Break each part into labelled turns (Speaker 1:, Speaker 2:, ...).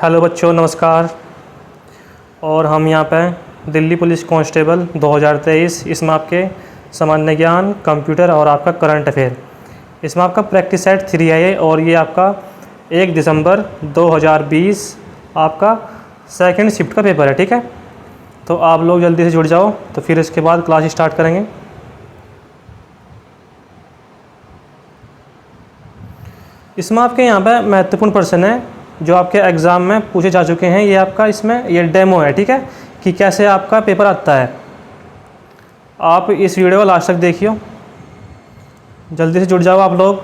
Speaker 1: Hello बच्चों, नमस्कार। और हम यहाँ पे दिल्ली पुलिस कांस्टेबल 2023 इसमें आपके सामान्य ज्ञान, कंप्यूटर और आपका करंट अफेयर, इसमें आपका प्रैक्टिस सेट 3 है और ये आपका 1 दिसंबर 2020 आपका सेकंड शिफ्ट का पेपर है। ठीक है, तो आप लोग जल्दी से जुड़ जाओ, तो फिर इसके बाद क्लास स्टार्ट करेंगे। इसमें आपके यहाँ पे महत्वपूर्ण प्रश्न है जो आपके एग्ज़ाम में पूछे जा चुके हैं। ये आपका इसमें ये डेमो है, ठीक है, कि कैसे आपका पेपर आता है। आप इस वीडियो को लास्ट तक देखियो, जल्दी से जुड़ जाओ आप लोग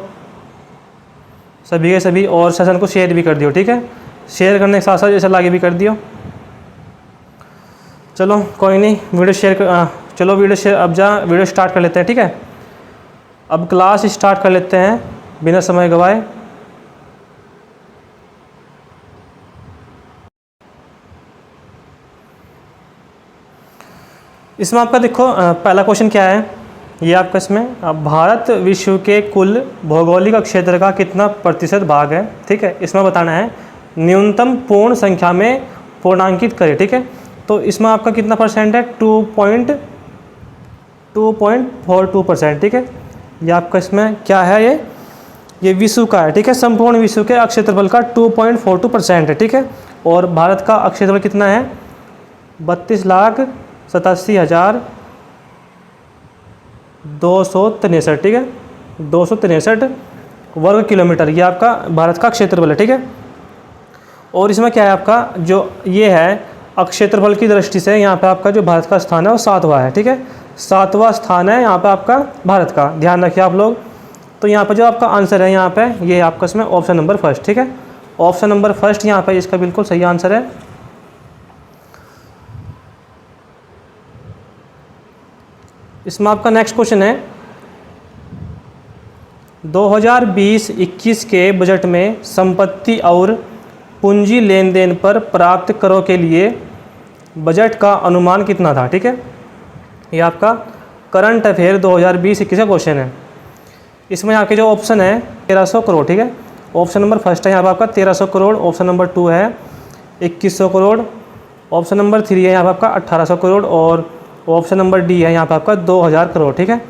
Speaker 1: सभी के सभी, और सेशन को शेयर भी कर दियो। ठीक है, शेयर करने के साथ साथ जैसे लागे भी कर दियो। चलो कोई नहीं, वीडियो शेयर चलो वीडियो शेयर, अब वीडियो स्टार्ट कर लेते हैं। ठीक है, अब क्लास स्टार्ट कर लेते हैं बिना समय गवाए। इसमें आपका देखो पहला क्वेश्चन क्या है, ये आपका इसमें भारत विश्व के कुल भौगोलिक क्षेत्र का कितना प्रतिशत भाग है। ठीक है, इसमें बताना है न्यूनतम पूर्ण संख्या में पूर्णांकित करें। ठीक है, तो इसमें आपका कितना परसेंट है, 2.42%। ठीक है, ये आपका इसमें क्या है, ये विश्व का है। ठीक है, संपूर्ण विश्व के क्षेत्रफल का 2.42% है। ठीक है, और भारत का क्षेत्रफल कितना है, 32,87,263। ठीक है, 263 वर्ग किलोमीटर ये आपका भारत का क्षेत्रफल है। ठीक है, और इसमें क्या है आपका जो ये है क्षेत्रफल की दृष्टि से यहाँ पे आपका जो भारत का स्थान है वो 7वां है। ठीक है, 7वां स्थान है यहाँ पे आपका भारत का, ध्यान रखिए आप लोग। तो यहाँ पे जो आपका आंसर है यहाँ पे ये आपका इसमें ऑप्शन नंबर फर्स्ट। ठीक है, ऑप्शन नंबर फर्स्ट यहाँ पे इसका बिल्कुल सही आंसर है। इसमें आपका नेक्स्ट क्वेश्चन है 2020-21 के बजट में संपत्ति और पूंजी लेन देन पर प्राप्त करों के लिए बजट का अनुमान कितना था। ठीक है, ये आपका करंट अफेयर 2020-21 का क्वेश्चन है। इसमें यहाँ के जो ऑप्शन है 1300 करोड़। ठीक है, ऑप्शन नंबर फर्स्ट है यहाँ पर आपका 1300 करोड़, ऑप्शन नंबर 2 है 2100 करोड़, ऑप्शन नंबर 3 है यहाँ पर आपका 1800 करोड़, और ऑप्शन नंबर डी है यहाँ पे आपका 2000 करोड़। ठीक है,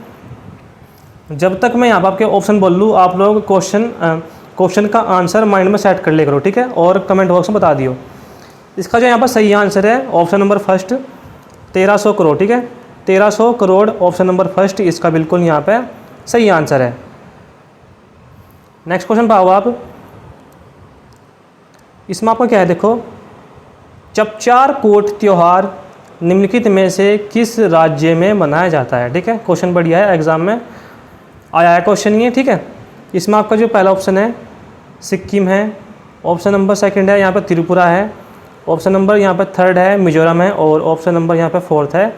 Speaker 1: जब तक मैं यहाँ पे आपके ऑप्शन बोल लूँ आप लोग क्वेश्चन का आंसर माइंड में सेट कर ले करो। ठीक है, और कमेंट बॉक्स में बता दियो। इसका जो यहाँ पर सही आंसर है ऑप्शन नंबर फर्स्ट 1300 करोड़। ठीक है, 1300 करोड़ ऑप्शन नंबर फर्स्ट इसका बिल्कुल यहाँ पे सही आंसर है। नेक्स्ट क्वेश्चन पाओ आप, इसमें आपको क्या है, देखो चपचार कोट त्यौहार निम्नलिखित में से किस राज्य में मनाया जाता है। ठीक है, क्वेश्चन बढ़िया है, एग्जाम में आया है क्वेश्चन ये। ठीक है, इसमें आपका जो पहला ऑप्शन है सिक्किम है, ऑप्शन नंबर सेकंड है यहाँ पर त्रिपुरा है, ऑप्शन नंबर यहाँ पर थर्ड है मिजोरम है, और ऑप्शन नंबर यहाँ पर फोर्थ है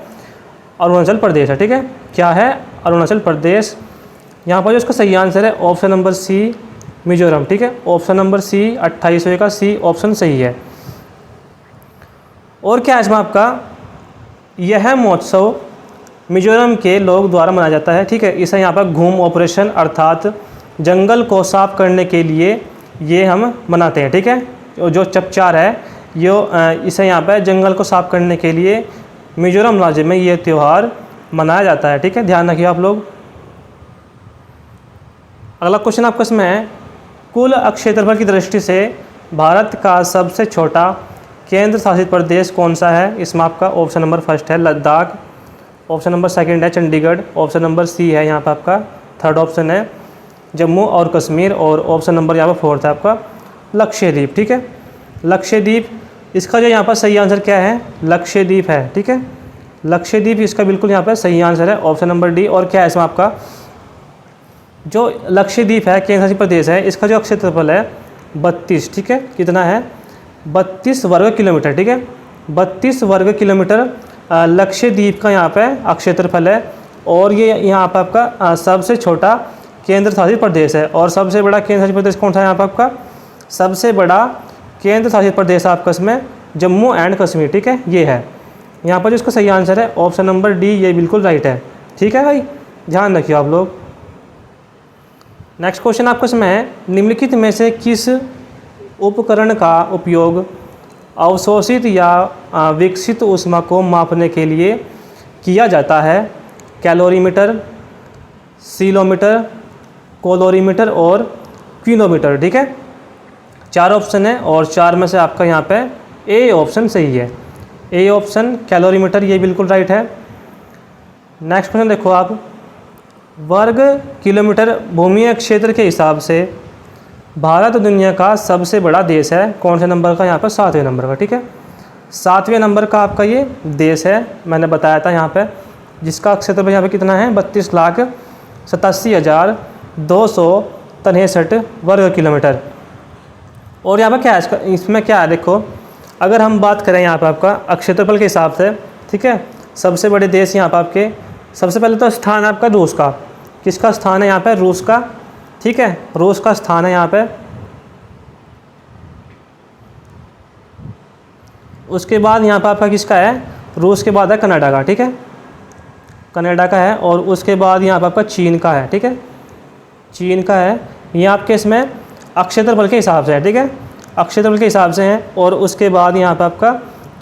Speaker 1: अरुणाचल प्रदेश है। ठीक है, क्या है, अरुणाचल प्रदेश। यहाँ पर जो इसका सही आंसर है ऑप्शन नंबर सी मिजोरम। ठीक है, ऑप्शन नंबर सी 2800 का सी ऑप्शन सही है। और क्या है इसमें आपका, यह महोत्सव मिजोरम के लोग द्वारा मनाया जाता है। ठीक है, इसे यहाँ पर घूम ऑपरेशन अर्थात जंगल को साफ करने के लिए ये हम मनाते हैं। ठीक है, जो चपचार है इसे यहाँ पर जंगल को साफ करने के लिए मिजोरम राज्य में ये त्यौहार मनाया जाता है। ठीक है, ध्यान रखिए आप लोग। अगला क्वेश्चन आपका इसमें है कुल क्षेत्रफल की दृष्टि से भारत का सबसे छोटा केंद्र शासित प्रदेश कौन सा है। इसमें आपका ऑप्शन नंबर फर्स्ट है लद्दाख, ऑप्शन नंबर सेकंड है चंडीगढ़, ऑप्शन नंबर सी है यहाँ पर आपका थर्ड ऑप्शन है जम्मू और कश्मीर, और ऑप्शन नंबर यहाँ पर फोर्थ है आपका लक्षद्वीप। ठीक है, लक्षद्वीप इसका जो यहाँ पर सही आंसर क्या है, लक्षद्वीप है। ठीक है, लक्षद्वीप इसका बिल्कुल यहाँ पर सही आंसर है ऑप्शन नंबर डी। और क्या है इसमें आपका जो लक्षद्वीप है केंद्र शासित प्रदेश है, इसका जो क्षेत्रफल है 32। ठीक है, कितना है, 32 वर्ग किलोमीटर। ठीक है, 32 वर्ग किलोमीटर लक्षद्वीप का यहाँ पे क्षेत्रफल है, और ये यहाँ पर आपका सबसे छोटा केंद्र शासित प्रदेश है। और सबसे बड़ा केंद्र शासित प्रदेश कौन सा है यहाँ पर आपका, सबसे बड़ा केंद्र शासित प्रदेश आपका इसमें जम्मू एंड कश्मीर। ठीक है, ये है यहाँ पर जो इसका सही आंसर है ऑप्शन नंबर डी, ये बिल्कुल राइट है। ठीक है भाई, ध्यान रखिए आप लोग। नेक्स्ट क्वेश्चन आपको इसमें है निम्नलिखित में से किस उपकरण का उपयोग अवशोषित या विकसित ऊष्मा को मापने के लिए किया जाता है? कैलोरीमीटर, सीलोमीटर, कैलोरीमीटर और क्विनोमीटर। ठीक है, 4 ऑप्शन है और 4 में से आपका यहाँ पे ए ऑप्शन सही है। ए ऑप्शन कैलोरीमीटर ये बिल्कुल राइट है। नेक्स्ट क्वेश्चन देखो आप, वर्ग किलोमीटर भूमि क्षेत्र के हिसाब से भारत दुनिया का सबसे बड़ा देश है? कौन से नंबर का? यहाँ पर 7वें नंबर का। ठीक है, 7वें नंबर का आपका ये देश है, मैंने बताया था यहाँ पे, जिसका क्षेत्रफल यहाँ पे कितना है? 32,87,263 वर्ग किलोमीटर। और यहाँ पर क्या है इसमें क्या है देखो, अगर हम बात करें यहाँ पर आपका क्षेत्रफल के हिसाब से, ठीक है, सबसे बड़े देश यहाँ पर आपके, सबसे पहले तो स्थान है आपका रूस का। किसका स्थान है यहाँ पे? रूस का। ठीक है, रूस का स्थान है यहाँ पे। उसके बाद यहाँ पर आपका किसका है? रूस के बाद है कनाडा का। ठीक है, कनाडा का है। और उसके बाद यहाँ पर आपका चीन का है। ठीक है, चीन का है। ये आपके इसमें क्षेत्रफल के हिसाब से है। ठीक है, क्षेत्रफल के हिसाब से है। और उसके बाद यहाँ पर आपका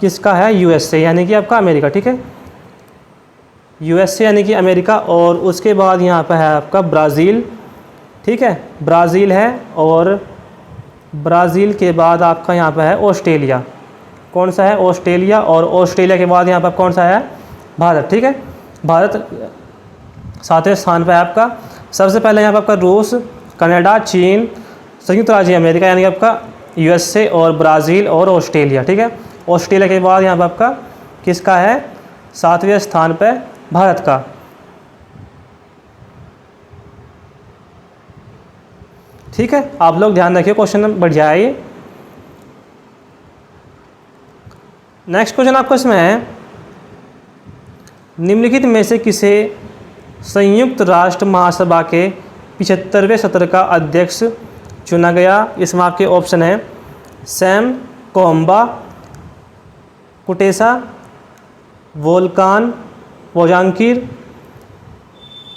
Speaker 1: किसका है? यूएसए यानी कि आपका अमेरिका। ठीक है, यूएसए यानी कि अमेरिका। और उसके बाद यहाँ पर है आपका ब्राज़ील। ठीक है, ब्राज़ील है। और ब्राज़ील के बाद आपका यहाँ पर है ऑस्ट्रेलिया। कौन सा है? ऑस्ट्रेलिया। और ऑस्ट्रेलिया के बाद यहाँ पर कौन सा है? भारत। ठीक है, भारत 7वें स्थान पर है आपका। सबसे पहले यहाँ पर आपका रूस, कनाडा, चीन, संयुक्त राज्य अमेरिका यानी कि आपका यूएसए और ब्राज़ील और ऑस्ट्रेलिया। ठीक है, ऑस्ट्रेलिया के बाद यहाँ पर आपका किसका है? 7वें स्थान पर भारत का। ठीक है, आप लोग ध्यान रखिए, क्वेश्चन बढ़िया है ये। नेक्स्ट क्वेश्चन आपको इसमें है, निम्नलिखित में से किसे संयुक्त राष्ट्र महासभा के 75वें सत्र का अध्यक्ष चुना गया? इसमें आपके ऑप्शन है सैम कोम्बा, कुटेसा, वोल्कान वोजांकिर,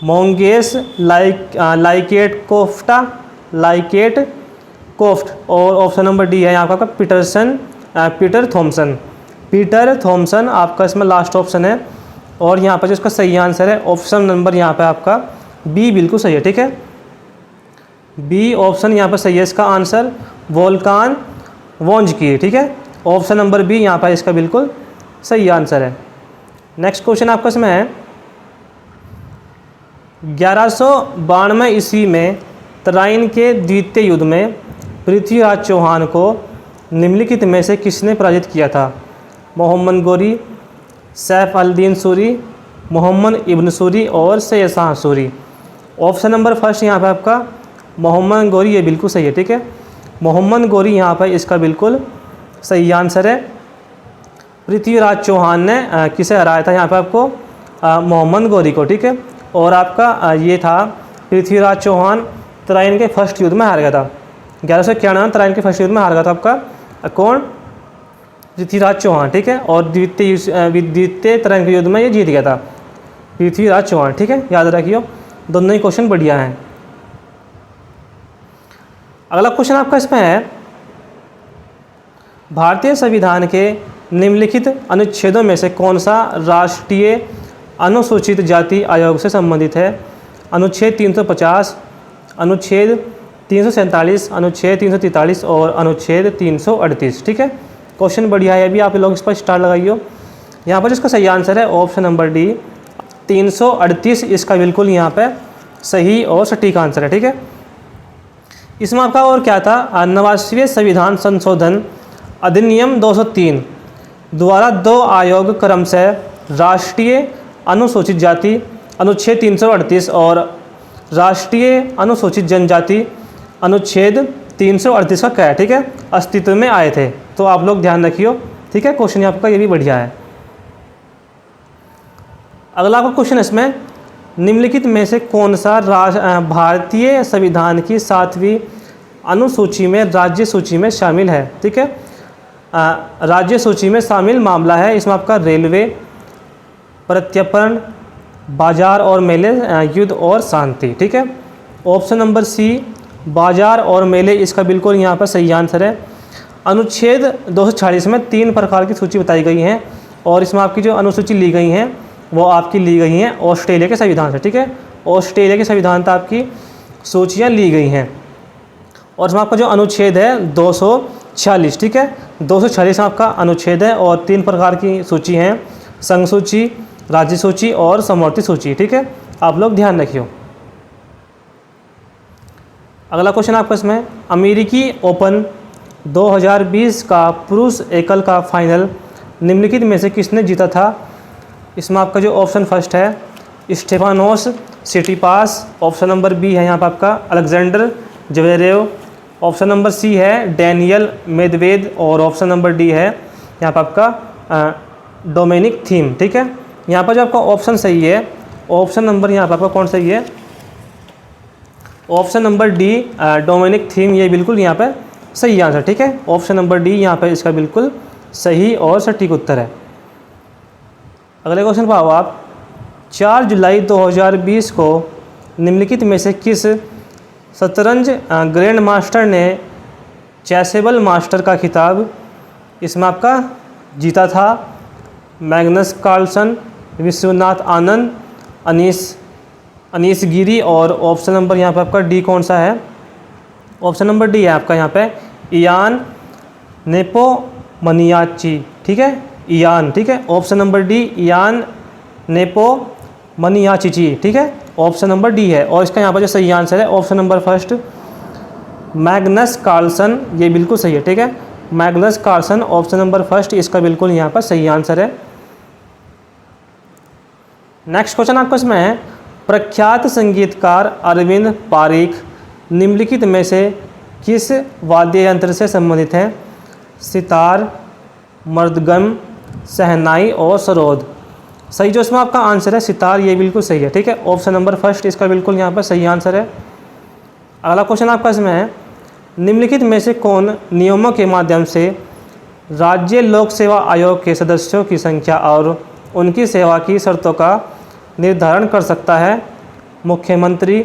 Speaker 1: मोंगेस लाइकेट कोफ्ट। और ऑप्शन नंबर डी है यहाँ आपका पीटर थॉमसन आपका इसमें लास्ट ऑप्शन है। और यहाँ पर जो इसका सही आंसर है ऑप्शन नंबर यहाँ पे आपका बी बिल्कुल सही है। ठीक है, बी ऑप्शन यहाँ पर सही है इसका आंसर, वोल्कान वोंजकी। ठीक है, ऑप्शन नंबर बी यहाँ पर इसका बिल्कुल सही आंसर है। नेक्स्ट क्वेश्चन आपका इसमें है, 1192 ईस्वी में तराइन के द्वितीय युद्ध में पृथ्वीराज चौहान को निम्नलिखित में से किसने पराजित किया था? मोहम्मद गोरी, सैफ अल-दीन सूरी, मोहम्मद इब्न सूरी और Syed Shah Suri. Option number first यहाँ पर आपका मोहम्मद गोरी, ये बिल्कुल सही है। ठीक है, मोहम्मद गोरी यहाँ पर इसका बिल्कुल सही आंसर है। पृथ्वीराज चौहान ने किसे हराया था यहाँ पर आपको? मोहम्मद गोरी को। ठीक है, और आपका ये था पृथ्वीराज चौहान तराइन के फर्स्ट युद्ध में हार गया था। 1191 तराइन के फर्स्ट युद्ध में हार गया था आपका कौन? पृथ्वीराज चौहान। ठीक है, और द्वितीय तराइन के युद्ध में ये जीत गया था पृथ्वीराज चौहान। ठीक है, याद रखियो, दोनों ही क्वेश्चन बढ़िया हैं। अगला क्वेश्चन आपका इसमें है, भारतीय संविधान के निम्नलिखित अनुच्छेदों में से कौन सा राष्ट्रीय अनुसूचित जाति आयोग से संबंधित है? अनुच्छेद 350, अनुच्छेद 347, अनुच्छेद 343 और अनुच्छेद 338। ठीक है, क्वेश्चन बढ़िया है, अभी आप लोग इस पर स्टार लगाइयो। यहाँ पर इसका सही आंसर है ऑप्शन नंबर डी 338, इसका बिल्कुल यहाँ पे सही और सटीक आंसर है। ठीक है, इसमें आपका और क्या था? 89वें संविधान संशोधन अधिनियम 203 द्वारा 2 आयोग क्रमशः राष्ट्रीय अनुसूचित जाति अनुच्छेद 338 और राष्ट्रीय अनुसूचित जनजाति अनुच्छेद 338 का क्या है? ठीक है, अस्तित्व में आए थे। तो आप लोग ध्यान रखियो। ठीक है, क्वेश्चन आपका ये भी बढ़िया है। अगला आपका क्वेश्चन इसमें, निम्नलिखित में से कौन सा भारतीय संविधान की 7वीं अनुसूची में राज्य सूची में शामिल है? ठीक है, राज्य सूची में शामिल मामला है इसमें आपका रेलवे, प्रत्यर्पण, बाजार और मेले, युद्ध और शांति। ठीक है, ऑप्शन नंबर सी बाजार और मेले इसका बिल्कुल यहाँ पर सही आंसर है। अनुच्छेद 246 में 3 प्रकार की सूची बताई गई हैं और इसमें आपकी जो अनुसूची ली गई हैं वो आपकी ली गई हैं ऑस्ट्रेलिया के संविधान से, ठीक है। ऑस्ट्रेलिया के संविधान तक आपकी सूचियाँ ली गई हैं और इसमें आपका जो अनुच्छेद है 246, ठीक है। 246 आपका अनुच्छेद है और 3 प्रकार की सूची हैं, संघ सूची, राज्य सूची और समवर्ती सूची, ठीक है। आप लोग ध्यान रखियो। अगला क्वेश्चन आपका इसमें, अमेरिकी ओपन 2020 का पुरुष एकल का फाइनल निम्नलिखित में से किसने जीता था? इसमें आपका जो ऑप्शन फर्स्ट है Stefanos Tsitsipas, option number B है यहाँ पर आपका Alexander Zverev, option number C है डैनियल मेदवेद और ऑप्शन नंबर डी है यहाँ पर आपका डोमिनिक थीम, ठीक है। यहाँ पर जो आपका ऑप्शन सही है, ऑप्शन नंबर यहाँ पर आपका कौन सही है? Option number D Dominic Thiem, ये बिल्कुल यहाँ पर सही आंसर, ठीक है। ऑप्शन नंबर डी यहाँ पर इसका बिल्कुल सही और सटीक उत्तर है। अगले क्वेश्चन पर आओ आप, 4 जुलाई 2020 को निम्नलिखित में से किस शतरंज ग्रैंड मास्टर ने चेसेबल मास्टर का खिताब इसमें आपका जीता था? मैग्नस कार्लसन, विश्वनाथ आनंद, अनीस गिरी और ऑप्शन नंबर यहाँ पर आपका डी कौन सा है? ऑप्शन नंबर डी है आपका यहाँ पे इयान नेपोमनियाची, ठीक है, इयान, ठीक है। ऑप्शन नंबर डी इयान नेपोमनियाची, ठीक है। ऑप्शन नंबर डी है और इसका यहाँ पर जो सही आंसर है option number first Magnus Carlsen, ये बिल्कुल सही है, ठीक है। Magnus Carlsen option number first इसका बिल्कुल यहाँ पर सही आंसर है। नेक्स्ट क्वेश्चन आपको इसमें है, प्रख्यात संगीतकार अरविंद पारिख निम्नलिखित में से किस वाद्य यंत्र से संबंधित हैं? सितार, मृदंगम, शहनाई और सरोद। सही जो इसमें आपका आंसर है सितार, ये बिल्कुल सही है, ठीक है। ऑप्शन नंबर फर्स्ट इसका बिल्कुल यहाँ पर सही आंसर है। अगला क्वेश्चन आपका इसमें है, निम्नलिखित में से कौन नियमों के माध्यम से राज्य लोक सेवा आयोग के सदस्यों की संख्या और उनकी सेवा की शर्तों का निर्धारण कर सकता है? मुख्यमंत्री,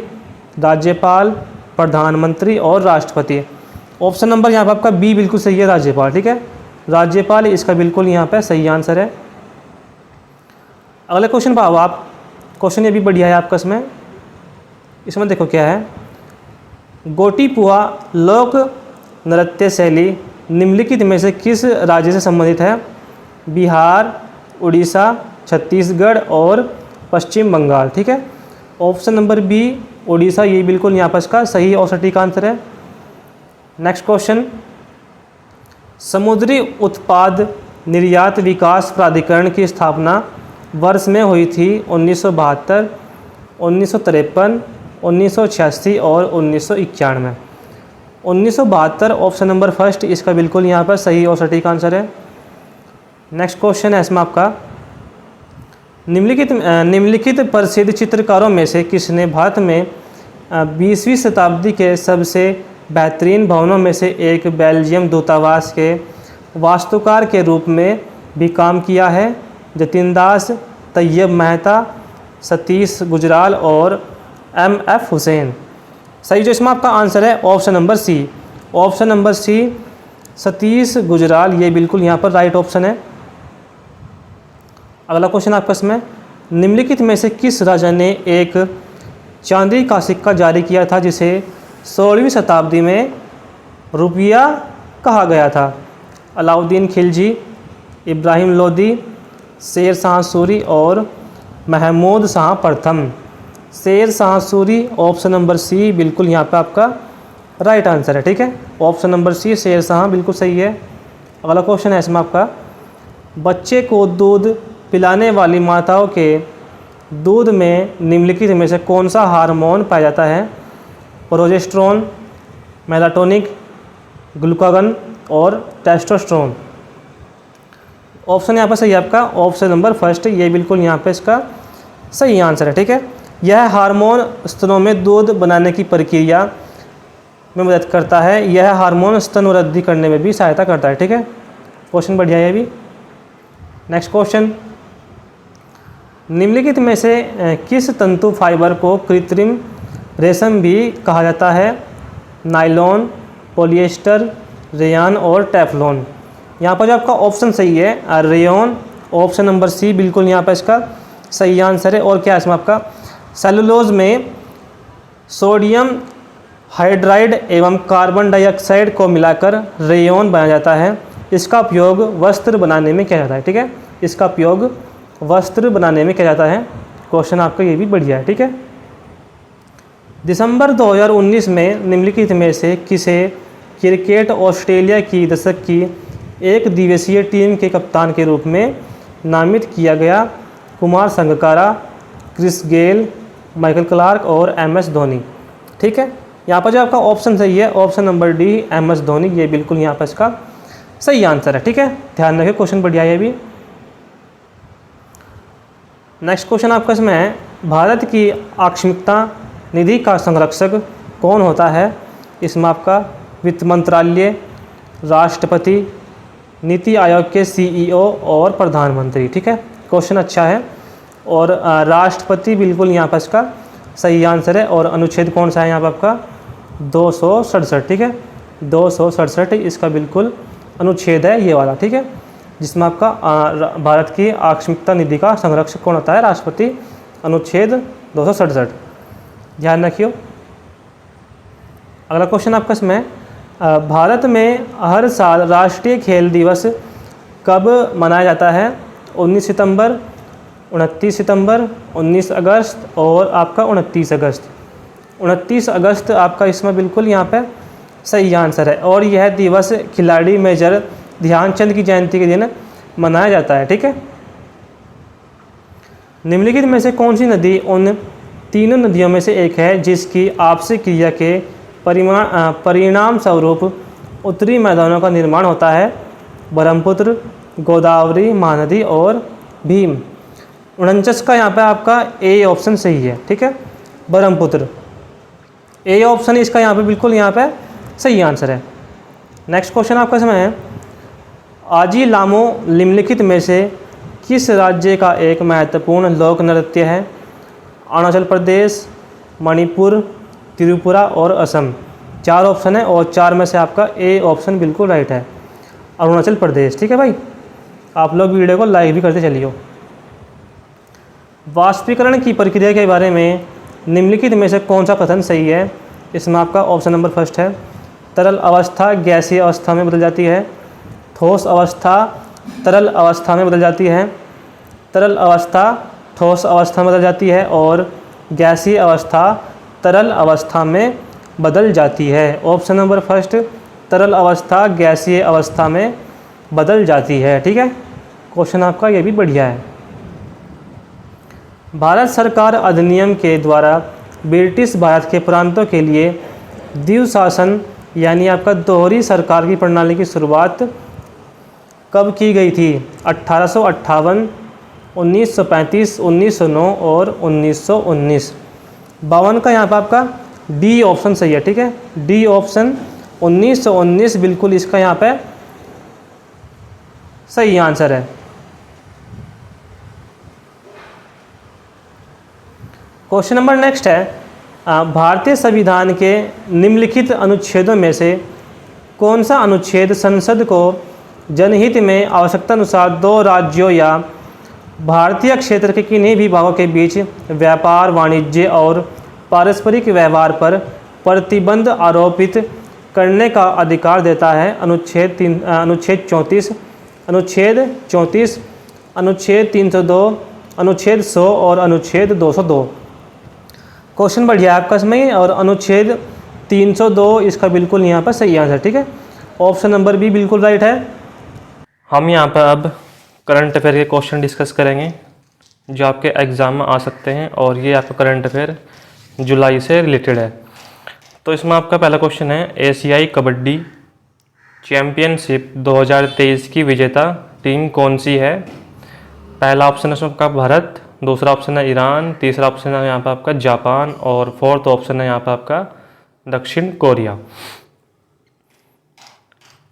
Speaker 1: राज्यपाल, प्रधानमंत्री और राष्ट्रपति। ऑप्शन नंबर यहाँ पर आपका बी बिल्कुल सही है, राज्यपाल, ठीक है। राज्यपाल इसका बिल्कुल यहाँ पर सही आंसर है। अगले क्वेश्चन पर आओ आप, क्वेश्चन ये भी बढ़िया है आपका इसमें देखो क्या है, गोटीपुआ लोक नृत्य शैली निम्नलिखित में से किस राज्य से संबंधित है? बिहार, उड़ीसा, छत्तीसगढ़ और पश्चिम बंगाल, ठीक है। ऑप्शन नंबर बी उड़ीसा, ये बिल्कुल यहाँ पर इसका सही और सटीक आंसर है। नेक्स्ट क्वेश्चन, समुद्री उत्पाद निर्यात विकास प्राधिकरण की स्थापना वर्ष में हुई थी? 1972, 1953, 1986 और 1991। 1972 ऑप्शन नंबर फर्स्ट इसका बिल्कुल यहाँ पर सही और सटीक आंसर है। नेक्स्ट क्वेश्चन है इसमें आपका, निम्नलिखित प्रसिद्ध चित्रकारों में से किसने भारत में 20वीं शताब्दी के सबसे बेहतरीन भवनों में से एक बेल्जियम दूतावास के वास्तुकार के रूप में भी काम किया है? जतिन दास, तैयब मेहता, सतीश गुजराल और M.F. हुसैन। सही जो इसमें आपका आंसर है option number C, option number C Satish Gujral, ये बिल्कुल यहाँ पर राइट ऑप्शन है। अगला क्वेश्चन आपका इसमें, निम्नलिखित में से किस राजा ने एक चांदी का सिक्का जारी किया था जिसे 16वीं शताब्दी में रुपया कहा गया था? अलाउद्दीन खिलजी, इब्राहिम लोदी, शेर शाह सूरी और महमूद शाह प्रथम। Sher Shah Suri option number C बिल्कुल यहाँ पे आपका राइट आंसर है, ठीक है। ऑप्शन नंबर सी शेर शाह बिल्कुल सही है। अगला क्वेश्चन है इसमें आपका, बच्चे को दूध पिलाने वाली माताओं के दूध में निम्नलिखित में से कौन सा हार्मोन पाया जाता है? प्रोजेस्टेरोन, मेलाटोनिक, ग्लूकागन और टेस्टोस्टेरोन। ऑप्शन यहाँ पर सही है आपका ऑप्शन नंबर फर्स्ट, ये बिल्कुल यहाँ पे इसका सही आंसर है, ठीक है। यह हार्मोन स्तनों में दूध बनाने की प्रक्रिया में मदद करता है। यह हार्मोन स्तन वृद्धि करने में भी सहायता करता है, ठीक है। क्वेश्चन बढ़िया है अभी। नेक्स्ट क्वेश्चन, निम्नलिखित में से किस तंतु फाइबर को कृत्रिम रेशम भी कहा जाता है? नायलॉन, पॉलिएस्टर, रेयान और टेफ्लॉन। यहाँ पर जो आपका ऑप्शन सही है रेयॉन, ऑप्शन नंबर सी बिल्कुल यहाँ पर इसका सही आंसर है। और क्या है इसमें आपका सेलुलोज में सोडियम हाइड्राइड एवं कार्बन डाइऑक्साइड को मिलाकर रेयॉन बनाया जाता है। इसका उपयोग वस्त्र बनाने में किया जाता है। ठीक है, इसका उपयोग वस्त्र बनाने में किया जाता है। क्वेश्चन आपका ये भी बढ़िया है। ठीक है, दिसंबर 2019 में निम्नलिखित में से किसे क्रिकेट ऑस्ट्रेलिया की दशक की एक दिवसीय टीम के कप्तान के रूप में नामित किया गया? Kumar Sangakkara, Chris Gayle, Michael Clarke और MS धोनी। ठीक है, यहाँ पर जो आपका ऑप्शन सही है option number D MS Dhoni, ये बिल्कुल यहाँ पर इसका सही आंसर है। ठीक है, ध्यान रखें, क्वेश्चन बढ़िया है ये भी। नेक्स्ट क्वेश्चन आपका इसमें है, भारत की आकस्मिकता निधि का संरक्षक कौन होता है? इसमें आपका वित्त मंत्रालय, राष्ट्रपति, नीति आयोग के CEO और प्रधानमंत्री। ठीक है, क्वेश्चन अच्छा है। और राष्ट्रपति बिल्कुल यहाँ पर इसका सही आंसर है। और अनुच्छेद कौन सा है यहाँ पर आपका 267। ठीक है, 267 इसका बिल्कुल अनुच्छेद है ये वाला। ठीक है, जिसमें आपका भारत की आकस्मिकता निधि का संरक्षक कौन होता है? राष्ट्रपति, अनुच्छेद 267, ध्यान रखियो। अगला क्वेश्चन आपका इसमें भारत में हर साल राष्ट्रीय खेल दिवस कब मनाया जाता है? 19 सितंबर, 29 सितंबर, 19 अगस्त और आपका 29 अगस्त। 29 अगस्त आपका इसमें बिल्कुल यहाँ पे सही आंसर है। और यह दिवस खिलाड़ी मेजर ध्यानचंद की जयंती के दिन मनाया जाता है। ठीक है, निम्नलिखित में से कौन सी नदी उन तीनों नदियों में से एक है जिसकी आपसी क्रिया के परिणाम स्वरूप उत्तरी मैदानों का निर्माण होता है? ब्रह्मपुत्र, गोदावरी, महानदी और भीम। 49 का यहाँ पे आपका ए ऑप्शन सही है। ठीक है, ब्रह्मपुत्र, ए ऑप्शन इसका यहाँ पे बिल्कुल यहाँ पे सही आंसर है। नेक्स्ट क्वेश्चन आपका इसमें है, आजी लामो निम्नलिखित में से किस राज्य का एक महत्वपूर्ण लोक नृत्य है? अरुणाचल प्रदेश, मणिपुर, त्रिपुरा और असम। 4 ऑप्शन है और 4 में से आपका ए ऑप्शन बिल्कुल राइट है, अरुणाचल प्रदेश। ठीक है भाई, आप लोग वीडियो को लाइक भी करते चलिए। वाष्पीकरण की प्रक्रिया के बारे में निम्नलिखित में से कौन सा कथन सही है? इसमें आपका ऑप्शन नंबर फर्स्ट है, तरल अवस्था गैसीय अवस्था में बदल जाती है, ठोस अवस्था तरल अवस्था में बदल जाती है, तरल अवस्था ठोस अवस्था में बदल जाती है और गैसीय अवस्था तरल अवस्था में बदल जाती है। ऑप्शन नंबर फर्स्ट, तरल अवस्था गैसीय अवस्था में बदल जाती है। ठीक है, क्वेश्चन आपका ये भी बढ़िया है। भारत सरकार अधिनियम के द्वारा ब्रिटिश भारत के प्रांतों के लिए द्विशासन यानी आपका दोहरी सरकार की प्रणाली की शुरुआत कब की गई थी? 1858, 1935, 1909 और 1919। 52 का यहाँ पर आपका डी ऑप्शन सही है। ठीक है, डी ऑप्शन 1919 बिल्कुल इसका यहाँ पे सही आंसर है। क्वेश्चन नंबर नेक्स्ट है, भारतीय संविधान के निम्नलिखित अनुच्छेदों में से कौन सा अनुच्छेद संसद को जनहित में आवश्यकतानुसार 2 राज्यों या भारतीय क्षेत्र के किन्हीं भी भागों के बीच व्यापार, वाणिज्य और पारस्परिक व्यवहार पर प्रतिबंध आरोपित करने का अधिकार देता है? अनुच्छेद 34, अनुच्छेद 34, अनुच्छेद 302, अनुच्छेद 100 और अनुच्छेद 202। क्वेश्चन बढ़िया है आपका इसमें। और अनुच्छेद 302 इसका बिल्कुल यहाँ पर सही आंसर। ठीक है, ऑप्शन नंबर बी बिल्कुल राइट है। हम यहाँ पर अब करंट अफेयर के क्वेश्चन डिस्कस करेंगे जो आपके एग्ज़ाम में आ सकते हैं और ये आपका करंट अफेयर जुलाई से रिलेटेड है। तो इसमें आपका पहला क्वेश्चन है, एशियाई कबड्डी चैम्पियनशिप 2023 की विजेता टीम कौन सी है? पहला ऑप्शन है आपका भारत, दूसरा ऑप्शन है ईरान, तीसरा ऑप्शन है यहाँ पर आपका जापान और फोर्थ ऑप्शन है यहाँ पर आपका दक्षिण कोरिया।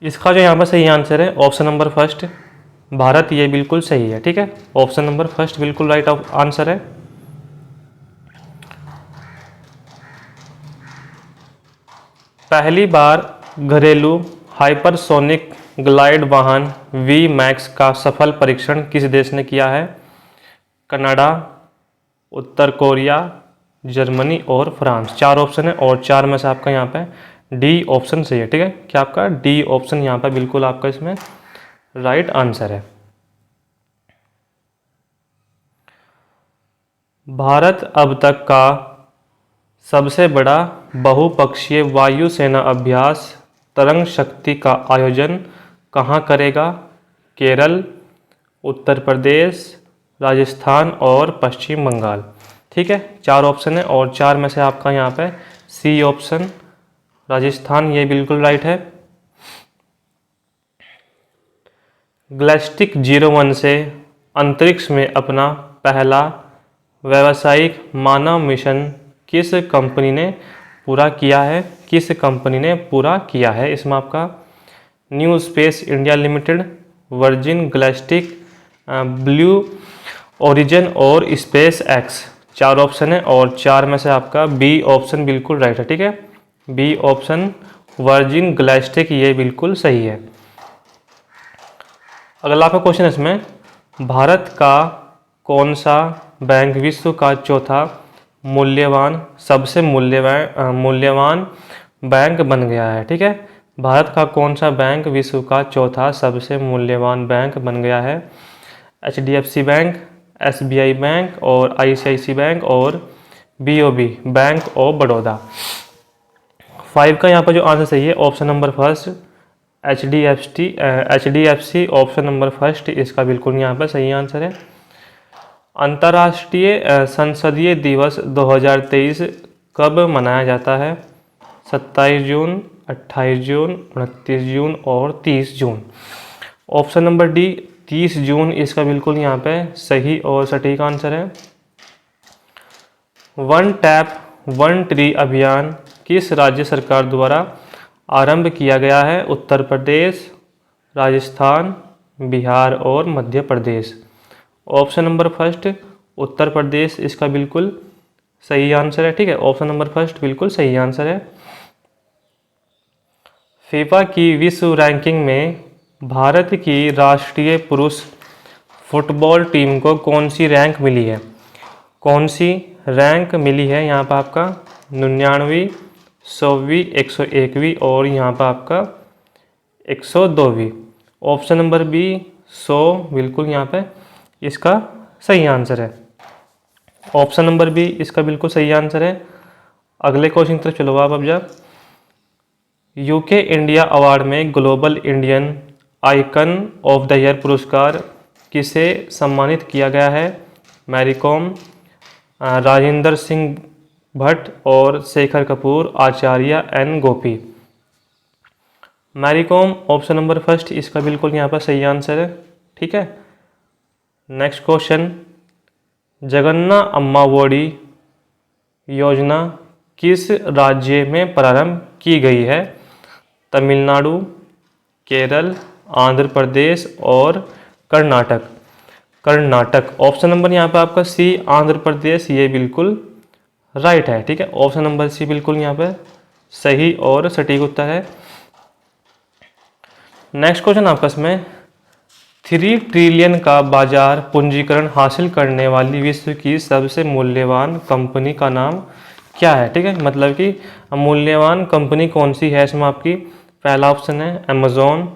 Speaker 1: इसका जो यहाँ पर सही आंसर है ऑप्शन नंबर फर्स्ट भारत, ये बिल्कुल सही है। ठीक है, ऑप्शन नंबर फर्स्ट बिल्कुल राइट आंसर है। पहली बार घरेलू हाइपरसोनिक ग्लाइड वाहन वी मैक्स का सफल परीक्षण किस देश ने किया है? कनाडा, उत्तर कोरिया, जर्मनी और फ्रांस। 4 ऑप्शन है और 4 में से आपका यहाँ पे डी ऑप्शन सही है। ठीक है, क्या आपका डी ऑप्शन यहाँ पे बिल्कुल आपका इसमें राइट आंसर है। भारत अब तक का सबसे बड़ा बहुपक्षीय वायुसेना अभ्यास तरंग शक्ति का आयोजन कहाँ करेगा? केरल, उत्तर प्रदेश, राजस्थान और पश्चिम बंगाल। ठीक है, 4 ऑप्शन है और 4 में से आपका यहाँ पे सी ऑप्शन राजस्थान ये बिल्कुल राइट है। ग्लैस्टिक 01 से अंतरिक्ष में अपना पहला व्यावसायिक मानव मिशन किस कंपनी ने पूरा किया है? किस कंपनी ने पूरा किया है? इसमें आपका New Space India Limited, Virgin Galactic, Blue Origin और स्पेस एक्स। 4 ऑप्शन है और 4 में से आपका बी ऑप्शन बिल्कुल राइट है। ठीक है, बी ऑप्शन वर्जिन ग्लैस्टिक ये बिल्कुल सही है। अगला आपका क्वेश्चन है इसमें, भारत का कौन सा बैंक विश्व का चौथा सबसे मूल्यवान बैंक बन गया है? ठीक है, भारत का कौन सा बैंक विश्व का चौथा सबसे मूल्यवान बैंक बन गया है? HDFC बैंक, SBI बैंक और ICICI बैंक और BOB बैंक ऑफ बड़ौदा। 5 का यहाँ पर जो आंसर सही है option number first HDFC option number first इसका बिल्कुल यहाँ पर सही आंसर है। अंतर्राष्ट्रीय संसदीय दिवस 2023 कब मनाया जाता है? 27 जून, 28 जून, 29 जून और 30 जून। ऑप्शन नंबर डी 30 जून इसका बिल्कुल यहाँ पे सही और सटीक आंसर है। वन टैप वन ट्री अभियान किस राज्य सरकार द्वारा आरंभ किया गया है? उत्तर प्रदेश, राजस्थान, बिहार और Madhya Pradesh. Option number first Uttar Pradesh इसका बिल्कुल सही आंसर है। ठीक है, ऑप्शन नंबर फर्स्ट बिल्कुल सही आंसर है। फीफा की विश्व रैंकिंग में भारत की राष्ट्रीय पुरुष फुटबॉल टीम को कौन सी रैंक मिली है? कौन सी रैंक मिली है? यहाँ पर आपका 99वीं, 100वीं, 101वीं और यहाँ पर आपका 102वीं। ऑप्शन नंबर बी 100 बिल्कुल यहाँ पे इसका सही आंसर है। ऑप्शन नंबर बी इसका बिल्कुल सही आंसर है। अगले क्वेश्चन की तरफ चलो आप अब जब यूके इंडिया अवार्ड में global Indian icon of the year पुरस्कार किसे सम्मानित किया गया है? मैरी कॉम, राजेंद्र सिंह भट्ट और Shekhar Kapur, Acharya N Gopi. Mary Kom option number first इसका बिल्कुल यहाँ पर सही आंसर है। ठीक है, नेक्स्ट क्वेश्चन, जगन्ना अम्मावोडी योजना किस राज्य में प्रारंभ की गई है? तमिलनाडु, केरल, आंध्र प्रदेश और कर्नाटक। ऑप्शन नंबर यहाँ पे आपका सी आंध्र प्रदेश ये बिल्कुल राइट है। ठीक है, ऑप्शन नंबर सी बिल्कुल यहाँ पे सही और सटीक उत्तर है। नेक्स्ट क्वेश्चन आपका इसमें 3 ट्रिलियन का बाजार पूंजीकरण हासिल करने वाली विश्व की सबसे मूल्यवान कंपनी का नाम क्या है? ठीक है, मतलब कि मूल्यवान कंपनी कौन सी है इसमें आपकी पहला ऑप्शन है अमेजोन,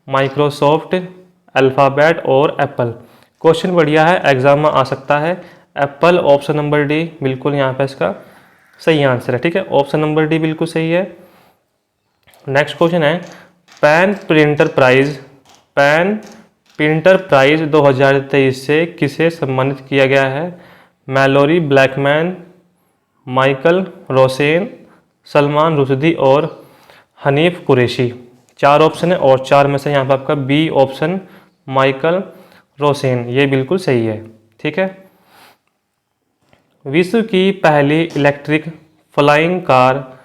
Speaker 1: माइक्रोसॉफ्ट, अल्फ़ाबेट और एप्पल। क्वेश्चन बढ़िया है, एग्जाम में आ सकता है। एप्पल ऑप्शन नंबर डी बिल्कुल यहाँ पे इसका सही आंसर है। ठीक है, ऑप्शन नंबर डी बिल्कुल सही है। नेक्स्ट क्वेश्चन है पैन प्रिंटर प्राइज 2023 से किसे सम्मानित किया गया है? Malorie Blackman, Michael Rosen, Salman Rushdie और हनीफ कुरैशी। 4 ऑप्शन है और 4 में से यहाँ पर आपका बी ऑप्शन माइकल रोसेन ये बिल्कुल सही है। ठीक है, विश्व की पहली इलेक्ट्रिक फ्लाइंग कार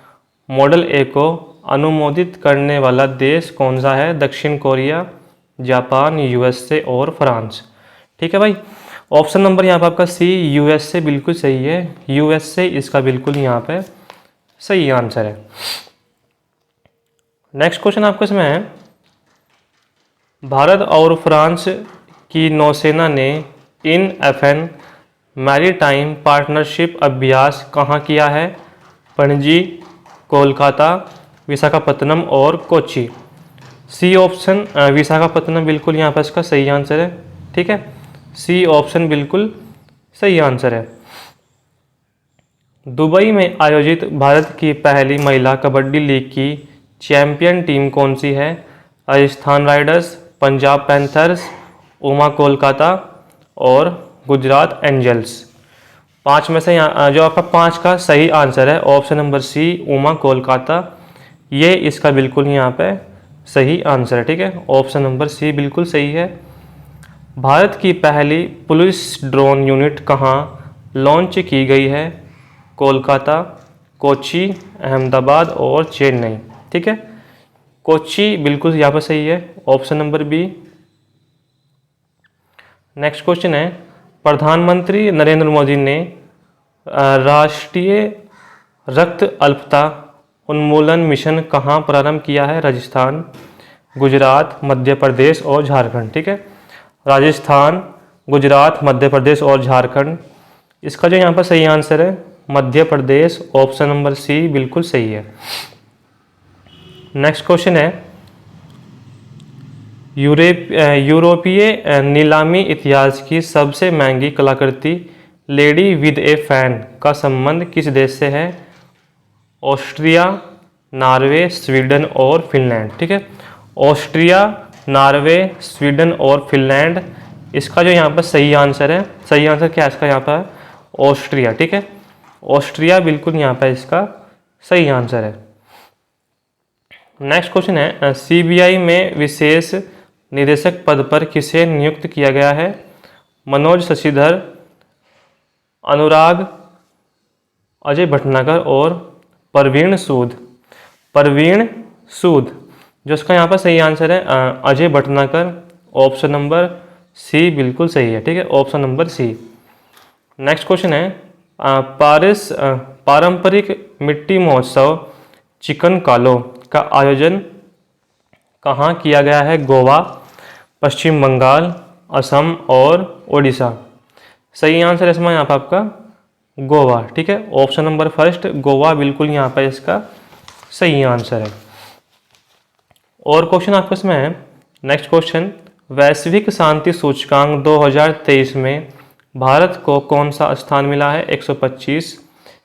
Speaker 1: मॉडल ए को अनुमोदित करने वाला देश कौन सा है? दक्षिण कोरिया, जापान, USA और फ्रांस। ठीक है भाई, ऑप्शन नंबर यहाँ पर आपका सी USA बिल्कुल सही है। USA इसका बिल्कुल यहाँ पे सही आंसर है। नेक्स्ट क्वेश्चन आपको इसमें है, भारत और फ्रांस की नौसेना ने इन FN मैरीटाइम पार्टनरशिप अभ्यास कहाँ किया है? पणजी, कोलकाता, विशाखापत्तनम और कोच्चि। सी ऑप्शन विशाखापत्तनम बिल्कुल यहाँ पर इसका सही आंसर है। ठीक है, सी ऑप्शन बिल्कुल सही आंसर है। दुबई में आयोजित भारत की पहली महिला कबड्डी लीग की चैंपियन टीम कौन सी है? राजस्थान राइडर्स, पंजाब पैंथर्स, उमा कोलकाता और गुजरात एंजल्स। पांच में से यहाँ जो आपका पांच का सही आंसर है option number C, Uma Kolkata, ये इसका बिल्कुल यहाँ पे सही आंसर है। ठीक है, ऑप्शन नंबर सी बिल्कुल सही है। भारत की पहली पुलिस ड्रोन यूनिट कहाँ लॉन्च की गई है? कोलकाता, कोच्चि, अहमदाबाद और चेन्नई। ठीक है, कोच्चि बिल्कुल यहाँ पर सही है, option number B. Next question है, प्रधानमंत्री नरेंद्र मोदी ने राष्ट्रीय रक्त अल्पता उन्मूलन मिशन कहाँ प्रारंभ किया है? राजस्थान, गुजरात, मध्य प्रदेश और झारखंड। ठीक है, राजस्थान, गुजरात, मध्य प्रदेश और झारखंड। इसका जो यहाँ पर सही आंसर है Madhya Pradesh, option number C बिल्कुल सही है। नेक्स्ट क्वेश्चन है, यूरोपीय नीलामी इतिहास की सबसे महंगी कलाकृति लेडी विद ए फैन का संबंध किस देश से है? ऑस्ट्रिया, नॉर्वे, स्वीडन और फिनलैंड। ठीक है, ऑस्ट्रिया, नॉर्वे, स्वीडन और फिनलैंड। इसका जो यहाँ पर सही आंसर है, सही आंसर क्या है इसका यहाँ पर? ऑस्ट्रिया। ठीक है, ऑस्ट्रिया बिल्कुल यहाँ पर इसका सही आंसर है। नेक्स्ट क्वेश्चन है, CBI में विशेष निदेशक पद पर किसे नियुक्त किया गया है? मनोज शशिधर, अनुराग, अजय भटनागर और परवीन सूद। परवीन सूद, जो इसका यहाँ पर सही आंसर है Ajay Bhatnagar, option number C बिल्कुल सही है। ठीक है, option number C. Next question है, पारंपरिक मिट्टी महोत्सव चिकन कालो का आयोजन कहाँ किया गया है? गोवा, पश्चिम बंगाल, असम और ओडिशा। सही आंसर इसमें यहाँ पर आपका गोवा। ठीक है, ऑप्शन नंबर फर्स्ट गोवा बिल्कुल यहाँ पर इसका सही आंसर है। और क्वेश्चन आपको इसमें है, नेक्स्ट क्वेश्चन, वैश्विक शांति सूचकांक 2023 में भारत को कौन सा स्थान मिला है? 125,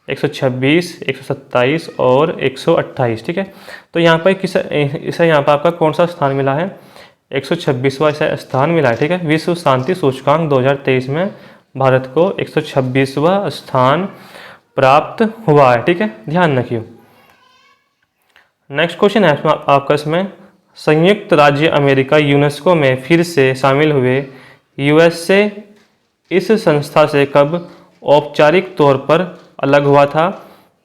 Speaker 1: 126, 127 और 128। ठीक है, तो यहाँ पर इसे यहाँ पर आपका कौन सा स्थान मिला है? 126वां स्थान मिला है। ठीक है, विश्व शांति सूचकांक 2023 में भारत को 126वां स्थान प्राप्त हुआ है। ठीक है, ध्यान रखिए। नेक्स्ट क्वेश्चन है आपका इसमें, संयुक्त राज्य अमेरिका यूनेस्को में फिर से शामिल हुए USA इस संस्था से कब औपचारिक तौर पर अलग हुआ था?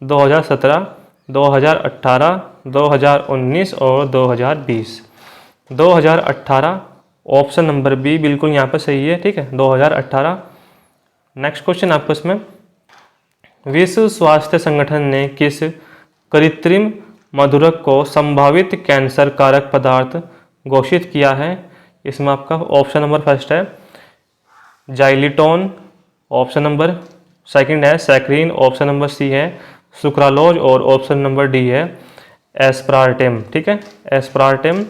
Speaker 1: 2017, 2018, 2019 और 2020। 2018, ऑप्शन नंबर बी बिल्कुल यहाँ पर सही है। ठीक है, 2018। नेक्स्ट क्वेश्चन आपको इसमें, विश्व स्वास्थ्य संगठन ने किस कृत्रिम मधुरक को संभावित कैंसर कारक पदार्थ घोषित किया है? इसमें आपका ऑप्शन नंबर फर्स्ट है जाइलिटोन, ऑप्शन नंबर सेकंड है सैक्रिन, ऑप्शन नंबर सी है सुक्रालोज और ऑप्शन नंबर डी है एस्पार्टेम। ठीक है, एस्पार्टेम।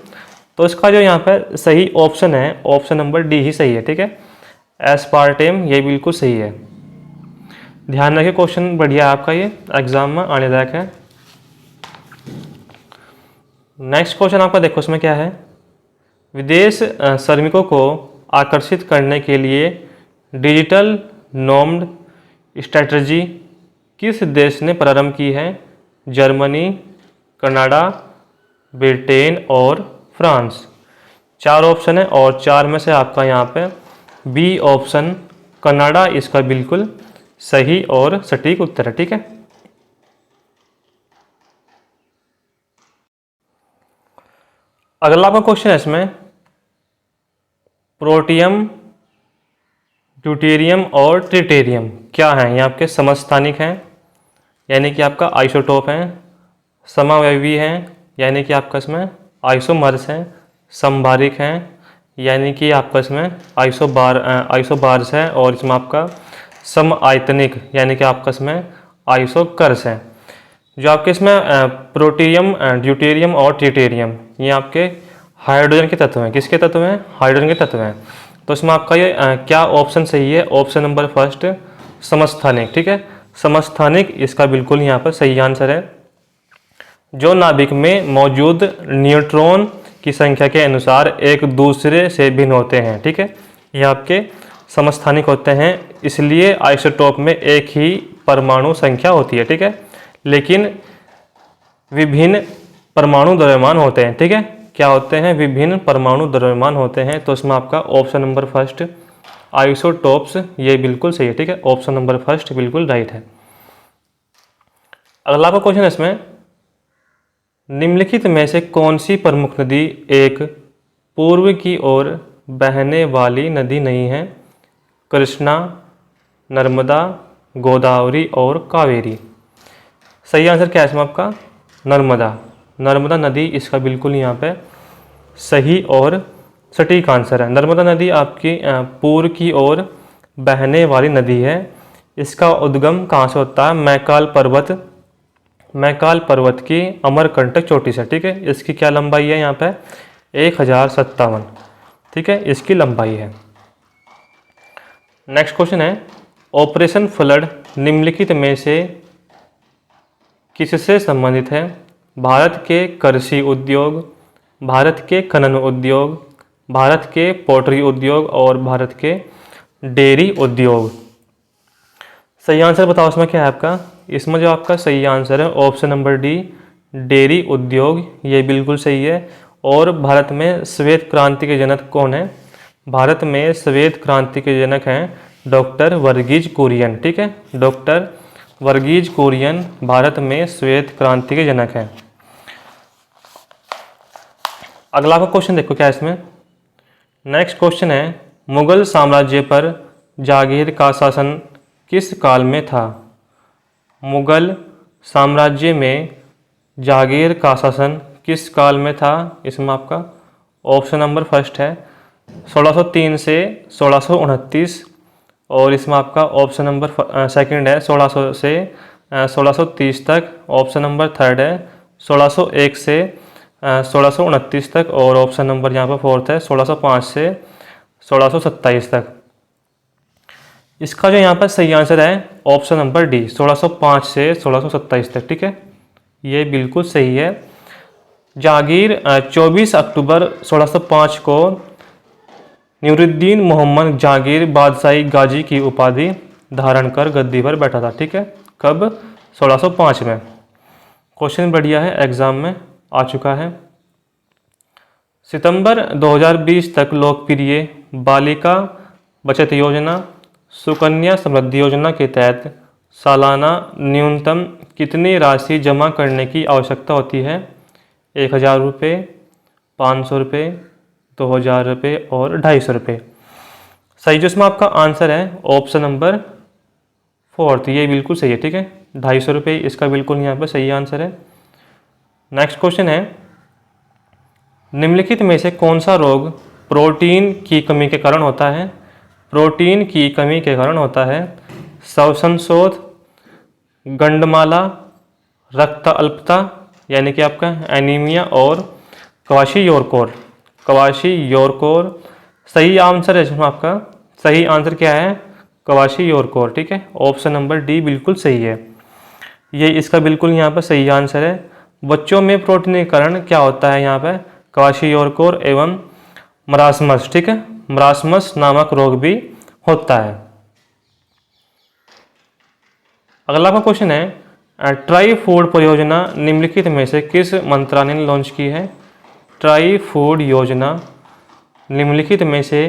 Speaker 1: तो इसका जो यहाँ पर सही ऑप्शन है ऑप्शन नंबर डी ही सही है। ठीक है, एस्पार्टेम ये बिल्कुल सही है। ध्यान रखिए, क्वेश्चन बढ़िया है आपका, ये एग्जाम में आने लायक है। नेक्स्ट क्वेश्चन आपका देखो उसमें क्या है, विदेश श्रमिकों को आकर्षित करने के लिए डिजिटल नोम्ड स्ट्रैटेजी किस देश ने प्रारंभ की है? जर्मनी, कनाडा, ब्रिटेन और फ्रांस। चार ऑप्शन है और चार में से आपका यहाँ पे बी ऑप्शन कनाडा इसका बिल्कुल सही और सटीक उत्तर है। ठीक है, अगला आपका क्वेश्चन है इसमें, प्रोटियम, ड्यूटेरियम और ट्रिटेरियम क्या हैं? ये आपके समस्थानिक हैं, यानी कि आपका आइसोटोप हैं, समावयवी हैं, यानी कि आपका इसमें आइसोमर्स हैं। संभारिक हैं यानी कि आपका इसमें आइसोबार्स है। और इसमें आपका समआयतनिक यानी कि आपका इसमें आइसोकर्स हैं। जो आपके इसमें प्रोटियम, ड्यूटेरियम और ट्रिटेरियम, ये आपके हाइड्रोजन के तत्व हैं। किसके तत्व हैं? हाइड्रोजन के तत्व हैं। तो इसमें आपका ये क्या ऑप्शन सही है? ऑप्शन नंबर फर्स्ट समस्थानिक। ठीक है, समस्थानिक इसका बिल्कुल यहाँ पर सही आंसर है। जो नाभिक में मौजूद न्यूट्रॉन की संख्या के अनुसार एक दूसरे से भिन्न होते हैं। ठीक है, ये आपके समस्थानिक होते हैं, इसलिए आइसोटोप में एक ही परमाणु संख्या होती है। ठीक है, लेकिन विभिन्न परमाणु द्रव्यमान होते हैं। ठीक है, क्या होते हैं? विभिन्न परमाणु द्रव्यमान होते हैं। तो इसमें आपका ऑप्शन नंबर फर्स्ट आइसोटोप्स, ये बिल्कुल सही है। ठीक है, ऑप्शन नंबर फर्स्ट बिल्कुल राइट है। अगला आपका क्वेश्चन है इसमें, निम्नलिखित में से कौन सी प्रमुख नदी एक पूर्व की ओर बहने वाली नदी नहीं है? कृष्णा, नर्मदा, गोदावरी और कावेरी। सही आंसर क्या है इसमें आपका? नर्मदा। नर्मदा नदी इसका बिल्कुल यहाँ पे सही और सटीक आंसर है। नर्मदा नदी आपकी पूर्व की ओर बहने वाली नदी है। इसका उद्गम कहाँ से होता है? मैकाल पर्वत की अमरकंटक चोटी से। ठीक है, इसकी क्या लंबाई है? यहाँ पे 1057। ठीक है, इसकी लंबाई है। नेक्स्ट क्वेश्चन है, ऑपरेशन फ्लड निम्नलिखित में से किससे संबंधित है? भारत के कृषि उद्योग, भारत के खनन उद्योग, भारत के पोल्ट्री उद्योग और भारत के डेयरी उद्योग। सही आंसर बताओ इसमें क्या है आपका? इसमें जो आपका सही आंसर है ऑप्शन नंबर डी, डेयरी उद्योग, ये बिल्कुल सही है। और भारत में श्वेत क्रांति के जनक कौन है? भारत में श्वेत क्रांति के जनक हैं डॉक्टर वर्गीज कुरियन। ठीक है, डॉक्टर वर्गीज कुरियन भारत में श्वेत क्रांति के जनक हैं। अगला का क्वेश्चन देखो क्या है इसमें। नेक्स्ट क्वेश्चन है, मुगल साम्राज्य पर जागीर का शासन किस काल में था? मुगल साम्राज्य में जागीर का शासन किस काल में था? इसमें आपका ऑप्शन नंबर फर्स्ट है 1603 से 1629 और इसमें आपका ऑप्शन नंबर सेकंड है 1600 से 1630 तक। ऑप्शन नंबर थर्ड है 1601 से 1629 तक और ऑप्शन नंबर यहाँ पर फोर्थ है 1605 से 1627 तक। इसका जो यहाँ पर सही आंसर है ऑप्शन नंबर डी 1605 से 1627 तक। ठीक है, ये बिल्कुल सही है। जागीर 24 अक्टूबर 1605 को नूरुद्दीन मोहम्मद जागीर बादशाही गाजी की उपाधि धारण कर गद्दी पर बैठा था। ठीक है, कब? 1605 में। क्वेश्चन बढ़िया है, एग्जाम में आ चुका है। सितंबर 2020 तक लोकप्रिय बालिका बचत योजना सुकन्या समृद्धि योजना के तहत सालाना न्यूनतम कितनी राशि जमा करने की आवश्यकता होती है? 1000 रुपये, 500 रुपये, 2000 रुपये और 250 रुपये। सही जो इसमें आपका आंसर है ऑप्शन नंबर फोर्थ, ये बिल्कुल सही है। ठीक है, 250 रुपये इसका बिल्कुल यहाँ पर सही आंसर है। नेक्स्ट क्वेश्चन है, निम्नलिखित में से कौन सा रोग प्रोटीन की कमी के कारण होता है? प्रोटीन की कमी के कारण होता है श्वसन शोथ, गंडमाला, रक्त अल्पता यानी कि आपका एनीमिया और क्वाशियोरकोर। सही आंसर है इसमें आपका, सही आंसर क्या है? क्वाशियोरकोर। ठीक है, ऑप्शन नंबर डी बिल्कुल सही है। ये इसका बिल्कुल यहाँ पर सही आंसर है। बच्चों में प्रोटीन के कारण क्या होता है? यहाँ पर क्वाशियोरकोर एवं मरासमस। ठीक है, मरासमस नामक रोग भी होता है। अगला का क्वेश्चन है, ट्राई फूड परियोजना निम्नलिखित में से किस मंत्रालय ने लॉन्च की है? ट्राई फूड योजना निम्नलिखित में से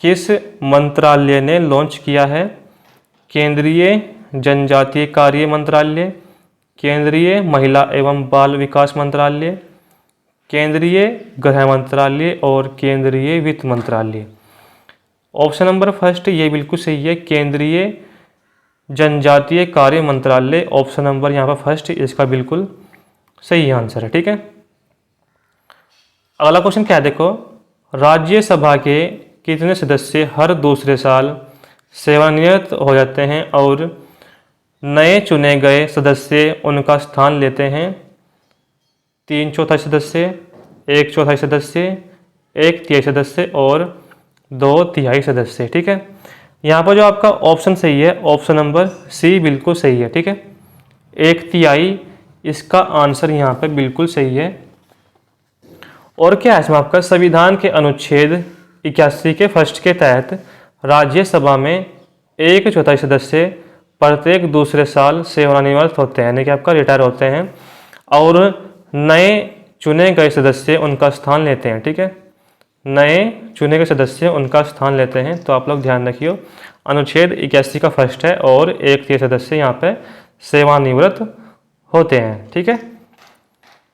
Speaker 1: किस मंत्रालय ने लॉन्च किया है? केंद्रीय जनजातीय कार्य मंत्रालय, केंद्रीय महिला एवं बाल विकास मंत्रालय, केंद्रीय गृह मंत्रालय और केंद्रीय वित्त मंत्रालय। ऑप्शन नंबर फर्स्ट ये बिल्कुल सही है, केंद्रीय जनजातीय कार्य मंत्रालय। ऑप्शन नंबर यहाँ पर फर्स्ट इसका बिल्कुल सही आंसर है। ठीक है, अगला क्वेश्चन क्या है देखो, राज्यसभा के कितने सदस्य हर दूसरे साल सेवानिवृत्त हो जाते हैं और नए चुने गए सदस्य उनका स्थान लेते हैं? 3/4 सदस्य, 1/4 सदस्य, 1/3 सदस्य और 2/3 सदस्य। ठीक है, यहाँ पर जो आपका ऑप्शन सही है, ऑप्शन नंबर सी बिल्कुल सही है। ठीक है, 1/3 इसका आंसर यहाँ पर बिल्कुल सही है। और क्या है इसमें आपका, संविधान के अनुच्छेद 81 के फर्स्ट के तहत राज्यसभा में 1/4 सदस्य प्रत्येक दूसरे साल सेवानिवृत्त होते हैं, यानी कि आपका रिटायर होते हैं, और नए चुने गए सदस्य उनका स्थान लेते हैं। ठीक है, नए चुने गए सदस्य उनका स्थान लेते हैं। तो आप लोग ध्यान रखिए, अनुच्छेद 81 का फर्स्ट है और 1/3 सदस्य यहाँ पे सेवानिवृत्त होते हैं। ठीक है,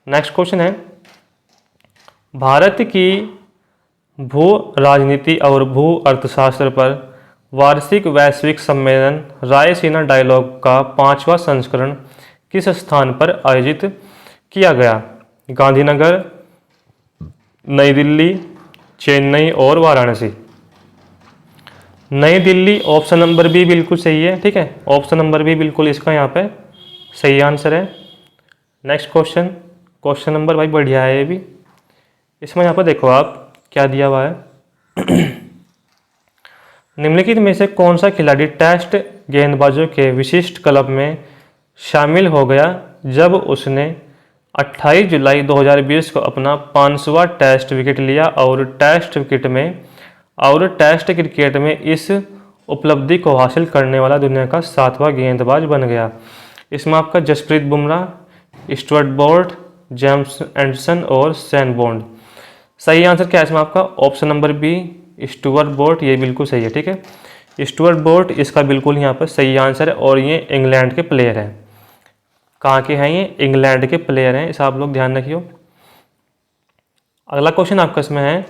Speaker 1: नेक्स्ट क्वेश्चन है, भारत की भू राजनीति और भू अर्थशास्त्र पर वार्षिक वैश्विक सम्मेलन रायसीना डायलॉग का 5वां संस्करण किस स्थान पर आयोजित किया गया? गांधीनगर, नई दिल्ली, चेन्नई और वाराणसी। नई दिल्ली ऑप्शन नंबर बी बिल्कुल सही है। ठीक है, ऑप्शन नंबर बी बिल्कुल इसका यहाँ पे सही आंसर है। नेक्स्ट क्वेश्चन, क्वेश्चन नंबर भाई बढ़िया है ये भी। इसमें यहाँ पर देखो आप क्या दिया हुआ है, निम्नलिखित में से कौन सा खिलाड़ी टेस्ट गेंदबाजों के विशिष्ट क्लब में शामिल हो गया जब उसने 28 जुलाई 2020 को अपना 5वां टेस्ट विकेट लिया और टेस्ट क्रिकेट में इस उपलब्धि को हासिल करने वाला दुनिया का 7वां गेंदबाज बन गया? इसमें आपका Jasprit Bumrah, Stuart Broad, James Anderson और शेन बॉन्ड। सही आंसर क्या है इसमें आपका? Option number B, Stuart Broad, ये बिल्कुल सही है। ठीक है, स्टुअर्ट ब्रॉड इसका बिल्कुल यहाँ पर सही आंसर है और ये इंग्लैंड के प्लेयर हैं। कहाँ के हैं ये? इंग्लैंड के प्लेयर हैं, इसे आप लोग ध्यान रखिए। अगला क्वेश्चन आपका इसमें है,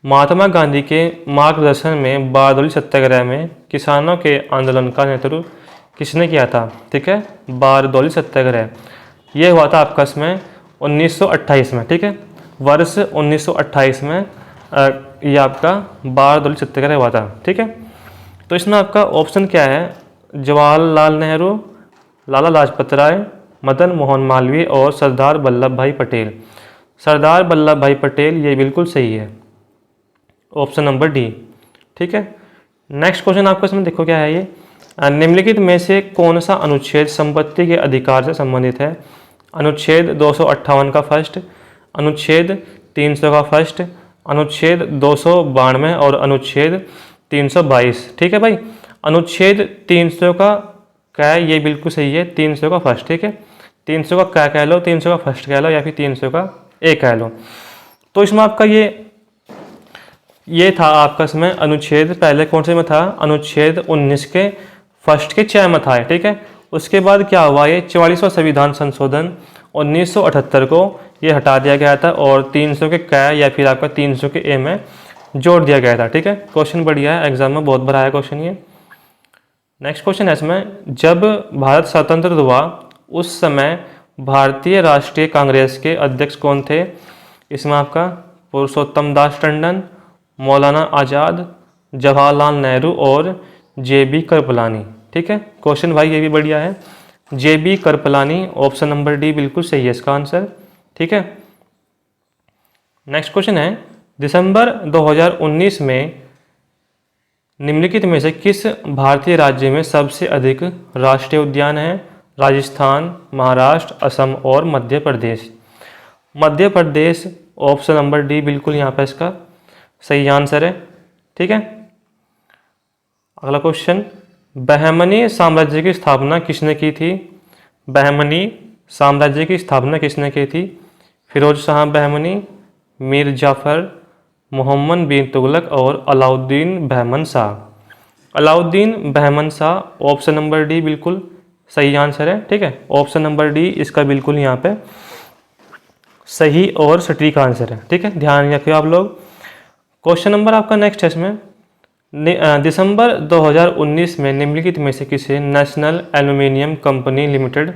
Speaker 1: महात्मा गांधी के मार्गदर्शन में बारदोली सत्याग्रह में किसानों के आंदोलन का नेतृत्व किसने किया था? ठीक है, बारदोली सत्याग्रह ये हुआ था आपका इसमें 1928 में। ठीक है, वर्ष 1928 में ये आपका बारदोली सत्याग्रह हुआ था। ठीक है, तो इसमें आपका ऑप्शन क्या है? जवाहरलाल नेहरू, लाला लाजपत राय, मदन मोहन मालवीय और सरदार वल्लभ भाई पटेल। सरदार वल्लभ भाई पटेल ये बिल्कुल सही है, ऑप्शन नंबर डी। ठीक है, नेक्स्ट क्वेश्चन आपको इसमें देखो क्या है ये, निम्नलिखित में से कौन सा अनुच्छेद संपत्ति के अधिकार से संबंधित है? अनुच्छेद 258 का फर्स्ट, अनुच्छेद 300 का फर्स्ट, अनुच्छेद 292 और अनुच्छेद 322। ठीक है भाई, अनुच्छेद 300 का क्या है? ये बिल्कुल सही है, 300 का फर्स्ट। ठीक है, 300 का क्या कह लो, 300 का फर्स्ट कह लो या फिर 300 का ए कह लो। तो इसमें आपका ये था आपका इसमें अनुच्छेद, पहले कौन से में था? अनुच्छेद 19 के फर्स्ट के 6 में था। ठीक है, उसके बाद क्या हुआ, ये 44वां संविधान संशोधन 1978 को ये हटा दिया गया था और 300 के कै या फिर आपका 300 के ए में जोड़ दिया गया था। ठीक है, क्वेश्चन बढ़िया है, एग्जाम में बहुत बार आया क्वेश्चन ये। नेक्स्ट क्वेश्चन है इसमें, जब भारत स्वतंत्र हुआ उस समय भारतीय राष्ट्रीय कांग्रेस के अध्यक्ष कौन थे? इसमें आपका पुरुषोत्तम दास टंडन, मौलाना आज़ाद, जवाहरलाल नेहरू और JB कृपलानी। ठीक है, क्वेश्चन भाई ये भी बढ़िया है, JB Kripalani, option number D बिल्कुल सही है इसका आंसर। ठीक है, नेक्स्ट क्वेश्चन है, दिसंबर 2019 में निम्नलिखित में से किस भारतीय राज्य में सबसे अधिक राष्ट्रीय उद्यान है? राजस्थान, महाराष्ट्र, असम और Madhya Pradesh. Madhya Pradesh, option number D बिल्कुल यहाँ पर इसका सही आंसर है। ठीक है, अगला क्वेश्चन, बहमनी साम्राज्य की स्थापना किसने की थी? बहमनी साम्राज्य की स्थापना किसने की थी? फिरोज शाह बहमनी, मीर जाफ़र, मोहम्मद बिन तुगलक और Alauddin Bahman Shah. Alauddin Bahman Shah, option number D बिल्कुल सही आंसर है। ठीक है, ऑप्शन नंबर डी इसका बिल्कुल यहाँ पे सही और सटीक आंसर है। ठीक है, ध्यान रखिए आप लोग। क्वेश्चन नंबर आपका नेक्स्ट है इसमें, दिसंबर 2019 में निम्नलिखित में से किसे national aluminium company limited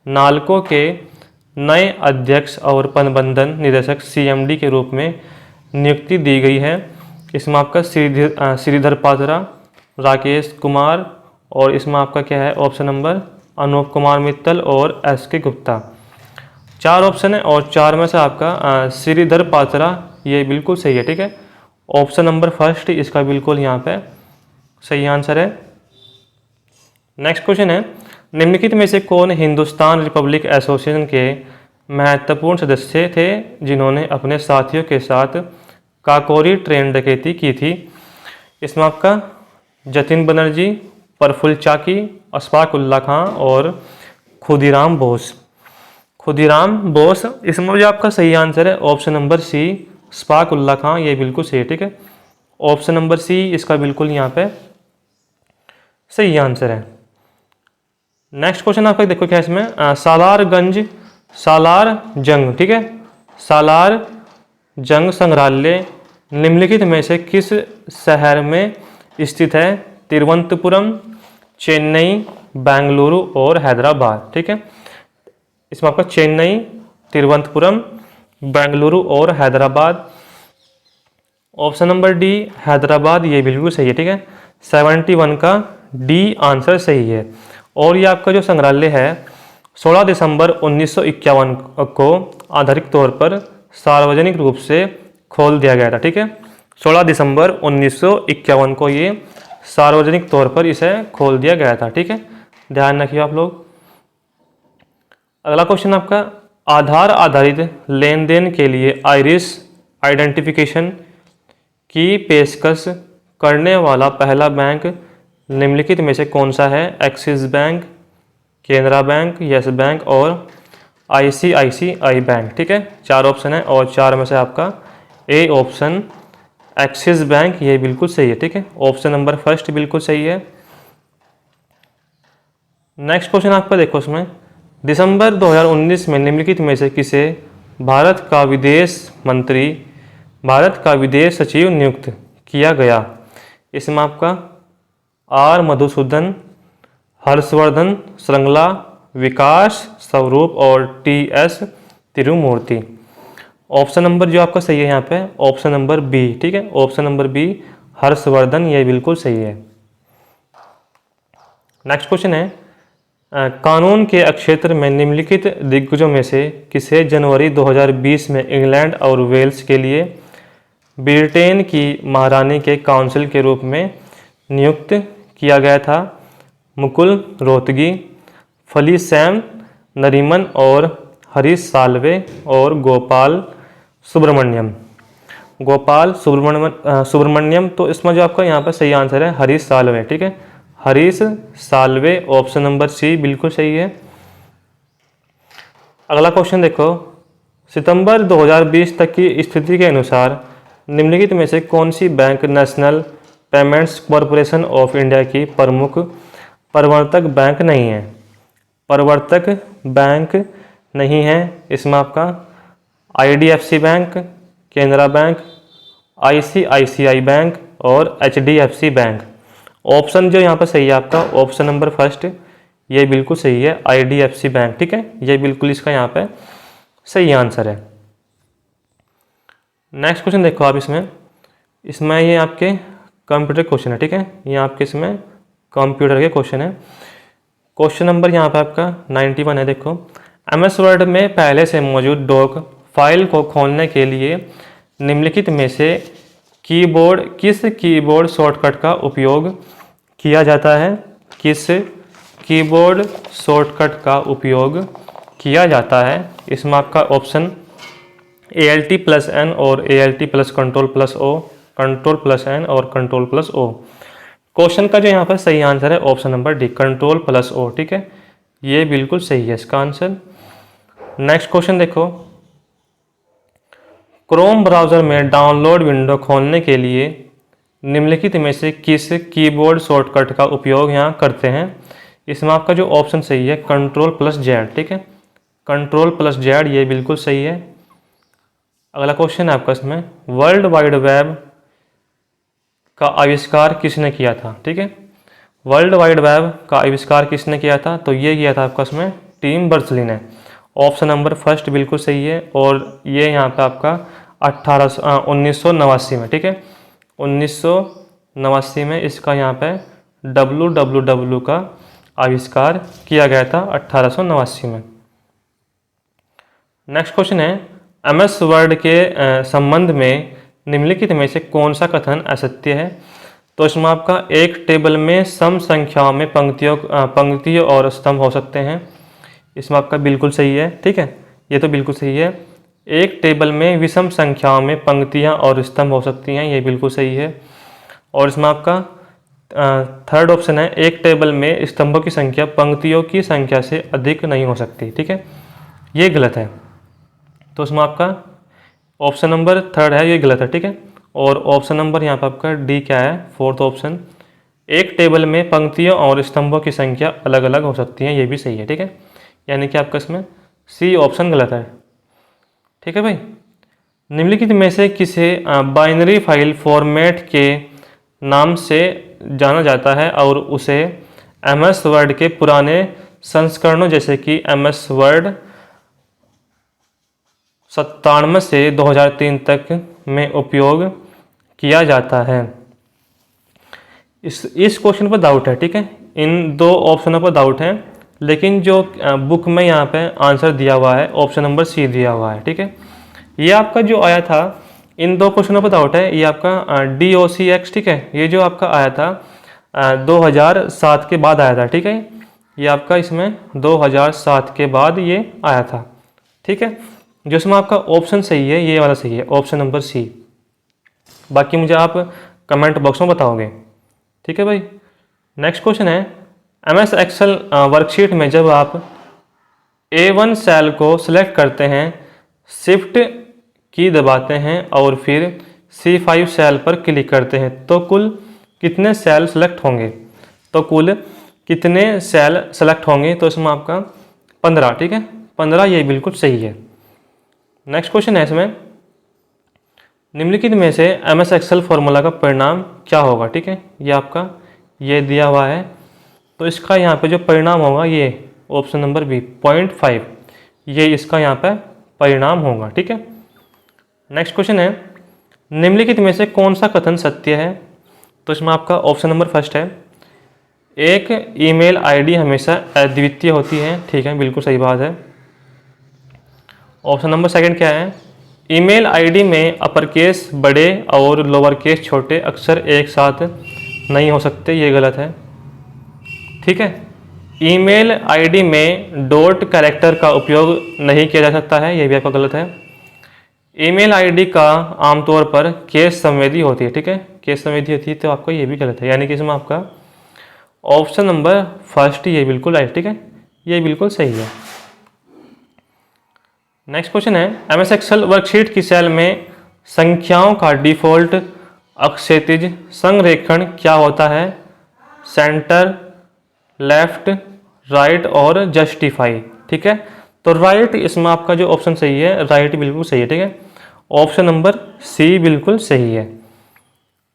Speaker 1: NALCO के नए अध्यक्ष और प्रबंधन निदेशक CMD के रूप में नियुक्ति दी गई है? इसमें आपका श्रीधर पात्रा, राकेश कुमार, और इसमें आपका क्या है ऑप्शन नंबर अनूप कुमार मित्तल और SK गुप्ता। 4 ऑप्शन है और 4 में से आपका श्रीधर पात्रा ये बिल्कुल सही है, ठीक है। ऑप्शन नंबर फर्स्ट इसका बिल्कुल यहाँ पे सही आंसर है। नेक्स्ट क्वेश्चन है, निम्नलिखित में से कौन हिंदुस्तान रिपब्लिक एसोसिएशन के महत्वपूर्ण सदस्य थे जिन्होंने अपने साथियों के साथ काकोरी ट्रेन डकैती की थी? इसमें आपका जतिन बनर्जी, प्रफुल्ल चाकी, अशफाक उल्ला खां और खुदीराम बोस। खुदीराम बोस, इसमें जो आपका सही आंसर है option number C Ashfaq Ullah Khan, ये बिल्कुल सही है, ठीक है। ऑप्शन नंबर सी इसका बिल्कुल यहाँ पे सही आंसर है। नेक्स्ट क्वेश्चन आपका देखो क्या इसमें, सालार जंग, ठीक है, सालार जंग संग्रहालय निम्नलिखित में से किस शहर में स्थित है? तिरुवनंतपुरम, चेन्नई, बेंगलुरु और हैदराबाद, ठीक है। इसमें आपका चेन्नई, तिरुवनंतपुरम, बेंगलुरु और Hyderabad. Option number D Hyderabad ये बिल्कुल सही है, ठीक है। 71 का डी आंसर सही है। और ये आपका जो संग्रहालय है 16 दिसंबर 1951 को आधारिक तौर पर सार्वजनिक रूप से खोल दिया गया था, ठीक है। 16 दिसंबर 1951 को ये सार्वजनिक तौर पर इसे खोल दिया गया था, ठीक है। ध्यान रखिए आप लोग। अगला क्वेश्चन आपका, आधार आधारित लेन देन के लिए आइरिस आइडेंटिफिकेशन की पेशकश करने वाला पहला बैंक निम्नलिखित में से कौन सा है? Axis bank, Canara bank, yes bank और ICICI बैंक, ठीक है। 4 ऑप्शन है और 4 में से आपका ए ऑप्शन एक्सिस बैंक ये बिल्कुल सही है, ठीक है। ऑप्शन नंबर फर्स्ट बिल्कुल सही है। नेक्स्ट क्वेश्चन आपका देखो इसमें, दिसंबर 2019 में निम्नलिखित में से किसे भारत का विदेश सचिव नियुक्त किया गया? इसमें आपका आर मधुसूदन, हर्षवर्धन श्रृंगला, विकास स्वरूप और TS तिरुमूर्ति। ऑप्शन नंबर जो आपका सही है यहाँ पे ऑप्शन नंबर बी, ठीक है। ऑप्शन नंबर बी हर्षवर्धन ये बिल्कुल सही है। नेक्स्ट क्वेश्चन है, कानून के क्षेत्र में निम्नलिखित दिग्गजों में से किसे जनवरी 2020 में इंग्लैंड और वेल्स के लिए ब्रिटेन की महारानी के काउंसिल के रूप में नियुक्त किया गया था? मुकुल रोहतगी, फलीसैम नरीमन और हरीश साल्वे और गोपाल सुब्रमण्यम। तो इसमें जो आपका यहाँ पर सही आंसर है हरीश साल्वे, ठीक है। Harish Salve option number C बिल्कुल सही है। अगला क्वेश्चन देखो, सितंबर 2020 तक की स्थिति के अनुसार निम्नलिखित में से कौन सी bank National Payments Corporation of India की प्रमुख प्रवर्तक बैंक नहीं है? प्रवर्तक बैंक नहीं है इसमें आपका IDFC bank, Canara bank, ICICI bank और HDFC बैंक। ऑप्शन जो यहाँ पर सही है आपका ऑप्शन नंबर फर्स्ट ये बिल्कुल सही है IDFC बैंक, ठीक है। ये बिल्कुल इसका यहाँ पे सही आंसर है। नेक्स्ट क्वेश्चन देखो आप इसमें ये आपके कंप्यूटर क्वेश्चन है, ठीक है। ये आपके इसमें कंप्यूटर के क्वेश्चन है। क्वेश्चन नंबर यहाँ पे आपका 91 है। देखो, MS वर्ड में पहले से मौजूद डॉक फाइल को खोलने के लिए निम्नलिखित में से किस कीबोर्ड शॉर्टकट का उपयोग किया जाता है? किस कीबोर्ड शॉर्टकट का उपयोग किया जाता है? इसमें आपका ऑप्शन ALT+N और ALT+Ctrl+O, Ctrl+N और Ctrl+O। क्वेश्चन का जो यहाँ पर सही आंसर है ऑप्शन नंबर डी Ctrl+O, ठीक है। ये बिल्कुल सही है इसका आंसर। नेक्स्ट क्वेश्चन देखो, क्रोम ब्राउज़र में डाउनलोड विंडो खोलने के लिए निम्नलिखित में से किस कीबोर्ड शॉर्टकट का उपयोग यहाँ करते हैं? इसमें आपका जो ऑप्शन सही है Ctrl+Z, ठीक है। Ctrl+Z ये बिल्कुल सही है। अगला क्वेश्चन है आपका इसमें, वर्ल्ड वाइड वेब का आविष्कार किसने किया था? ठीक है, वर्ल्ड वाइड वेब का आविष्कार किसने किया था? तो ये किया था आपका इसमें टिम बर्नर्स-ली ने। ऑप्शन नंबर फर्स्ट बिल्कुल सही है। और ये यहाँ पे आपका 1989 में, ठीक है, 1989 में इसका यहाँ पे WWW का आविष्कार किया गया था 1889 में। नेक्स्ट क्वेश्चन है, MS वर्ड के संबंध में निम्नलिखित में से कौन सा कथन असत्य है? तो इसमें आपका एक टेबल में सम संख्याओं में पंक्ति और स्तंभ हो सकते हैं, इसमें आपका बिल्कुल सही है, ठीक है, ये तो बिल्कुल सही है। एक टेबल में विषम संख्याओं में पंक्तियाँ और स्तंभ हो सकती हैं, ये बिल्कुल सही है। और इसमें आपका थर्ड ऑप्शन है, एक टेबल में स्तंभों की संख्या पंक्तियों की संख्या से अधिक नहीं हो सकती, ठीक है, ये गलत है। तो इसमें आपका ऑप्शन नंबर थर्ड है, ये गलत है, ठीक है। और ऑप्शन नंबर यहाँ पर आपका डी क्या है, फोर्थ ऑप्शन, एक टेबल में पंक्तियों और स्तंभों की संख्या अलग अलग हो सकती है, ये भी सही है, ठीक है। यानी कि आपका इसमें सी ऑप्शन गलत है, ठीक है भाई। निम्नलिखित में से किसे बाइनरी फाइल फॉर्मेट के नाम से जाना जाता है और उसे MS वर्ड के पुराने संस्करणों जैसे कि MS वर्ड 97 से 2003 तक में उपयोग किया जाता है? इस क्वेश्चन पर डाउट है, ठीक है, इन दो ऑप्शनों पर डाउट है, लेकिन जो बुक में यहाँ पे आंसर दिया हुआ है ऑप्शन नंबर सी दिया हुआ है, ठीक है। ये आपका जो आया था, इन दो क्वेश्चनों पर डाउट है, ये आपका DOCX, ठीक है, ये जो आपका आया था 2007 के बाद आया था, ठीक है, ये आपका इसमें 2007 के बाद ये आया था, ठीक है। जिसमें आपका ऑप्शन सही है, ये वाला सही है, ऑप्शन नंबर सी। बाकी मुझे आप कमेंट बॉक्स में बताओगे, ठीक है भाई। नेक्स्ट क्वेश्चन है, MS एक्सेल वर्कशीट में जब आप A1 सेल को सिलेक्ट करते हैं, शिफ्ट की दबाते हैं और फिर C5 सेल पर क्लिक करते हैं, तो कुल कितने सेल सेलेक्ट होंगे? तो कुल कितने सेल सेलेक्ट होंगे? तो इसमें आपका 15, ठीक है, 15, ये बिल्कुल सही है। नेक्स्ट क्वेश्चन है इसमें, निम्नलिखित में से MS एक्सेल फॉर्मूला का परिणाम क्या होगा? ठीक है, ये आपका ये दिया हुआ है, तो इसका यहाँ पे जो परिणाम होगा ये ऑप्शन नंबर बी 0.5, ये इसका यहाँ पे परिणाम होगा, ठीक है। नेक्स्ट क्वेश्चन है, निम्नलिखित में से कौन सा कथन सत्य है? तो इसमें आपका ऑप्शन नंबर फर्स्ट है, एक ईमेल आईडी हमेशा अद्वितीय होती है, ठीक है, बिल्कुल सही बात है। ऑप्शन नंबर सेकंड क्या है, ईमेल आईडी में अपर केस बड़े और लोअर केस छोटे अक्षर एक साथ नहीं हो सकते, ये गलत है, ठीक है। ईमेल आईडी में डॉट कैरेक्टर का उपयोग नहीं किया जा सकता है, ये भी आपका गलत है। ईमेल आईडी का आमतौर पर केस संवेदी होती है, ठीक है, केस संवेदी होती है, तो आपका ये भी गलत है, यानी कि इसमें आपका ऑप्शन नंबर फर्स्ट ये बिल्कुल राइट, ठीक है, ये बिल्कुल सही है। नेक्स्ट क्वेश्चन है, MS एक्सेल वर्कशीट की सेल में संख्याओं का डिफॉल्ट अक्षैतिज संरेखण क्या होता है? सेंटर, लेफ्ट, राइट और जस्टिफाई, ठीक है। तो राइट इसमें आपका जो ऑप्शन सही है, राइट बिल्कुल सही है, ठीक है, ऑप्शन नंबर सी बिल्कुल सही है।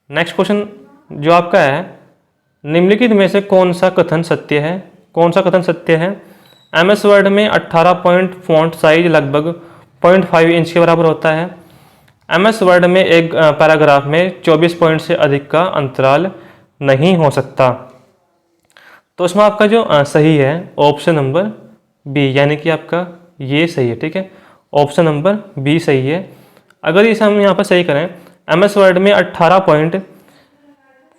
Speaker 1: नेक्स्ट क्वेश्चन जो आपका है, निम्नलिखित में से कौन सा कथन सत्य है? कौन सा कथन सत्य है? MS वर्ड में 18 पॉइंट फॉन्ट साइज लगभग 0.5 इंच के बराबर होता है। MS वर्ड में एक पैराग्राफ में 24 पॉइंट से अधिक का अंतराल नहीं हो सकता। तो इसमें आपका जो सही है ऑप्शन नंबर बी, यानी कि आपका ये सही है, ठीक है, ऑप्शन नंबर बी सही है। अगर इसे हम यहाँ पर सही करें, MS वर्ड में 18 पॉइंट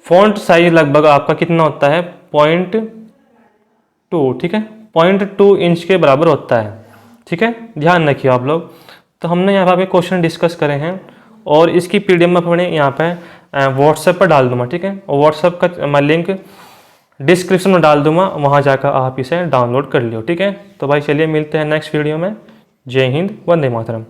Speaker 1: फॉन्ट साइज लगभग आपका कितना होता है? 0.2, ठीक है, 0.2 इंच के बराबर होता है, ठीक है, ध्यान रखिए आप लोग। तो हमने यहाँ पे क्वेश्चन डिस्कस करे हैं और इसकी PDF में अपने यहाँ पे व्हाट्सएप पर डाल दूंगा, ठीक है, और व्हाट्सएप का मैं लिंक डिस्क्रिप्शन में डाल दूंगा, वहाँ जाकर आप इसे डाउनलोड कर लियो, ठीक है। तो भाई चलिए मिलते हैं नेक्स्ट वीडियो में। जय हिंद, वंदे मातरम।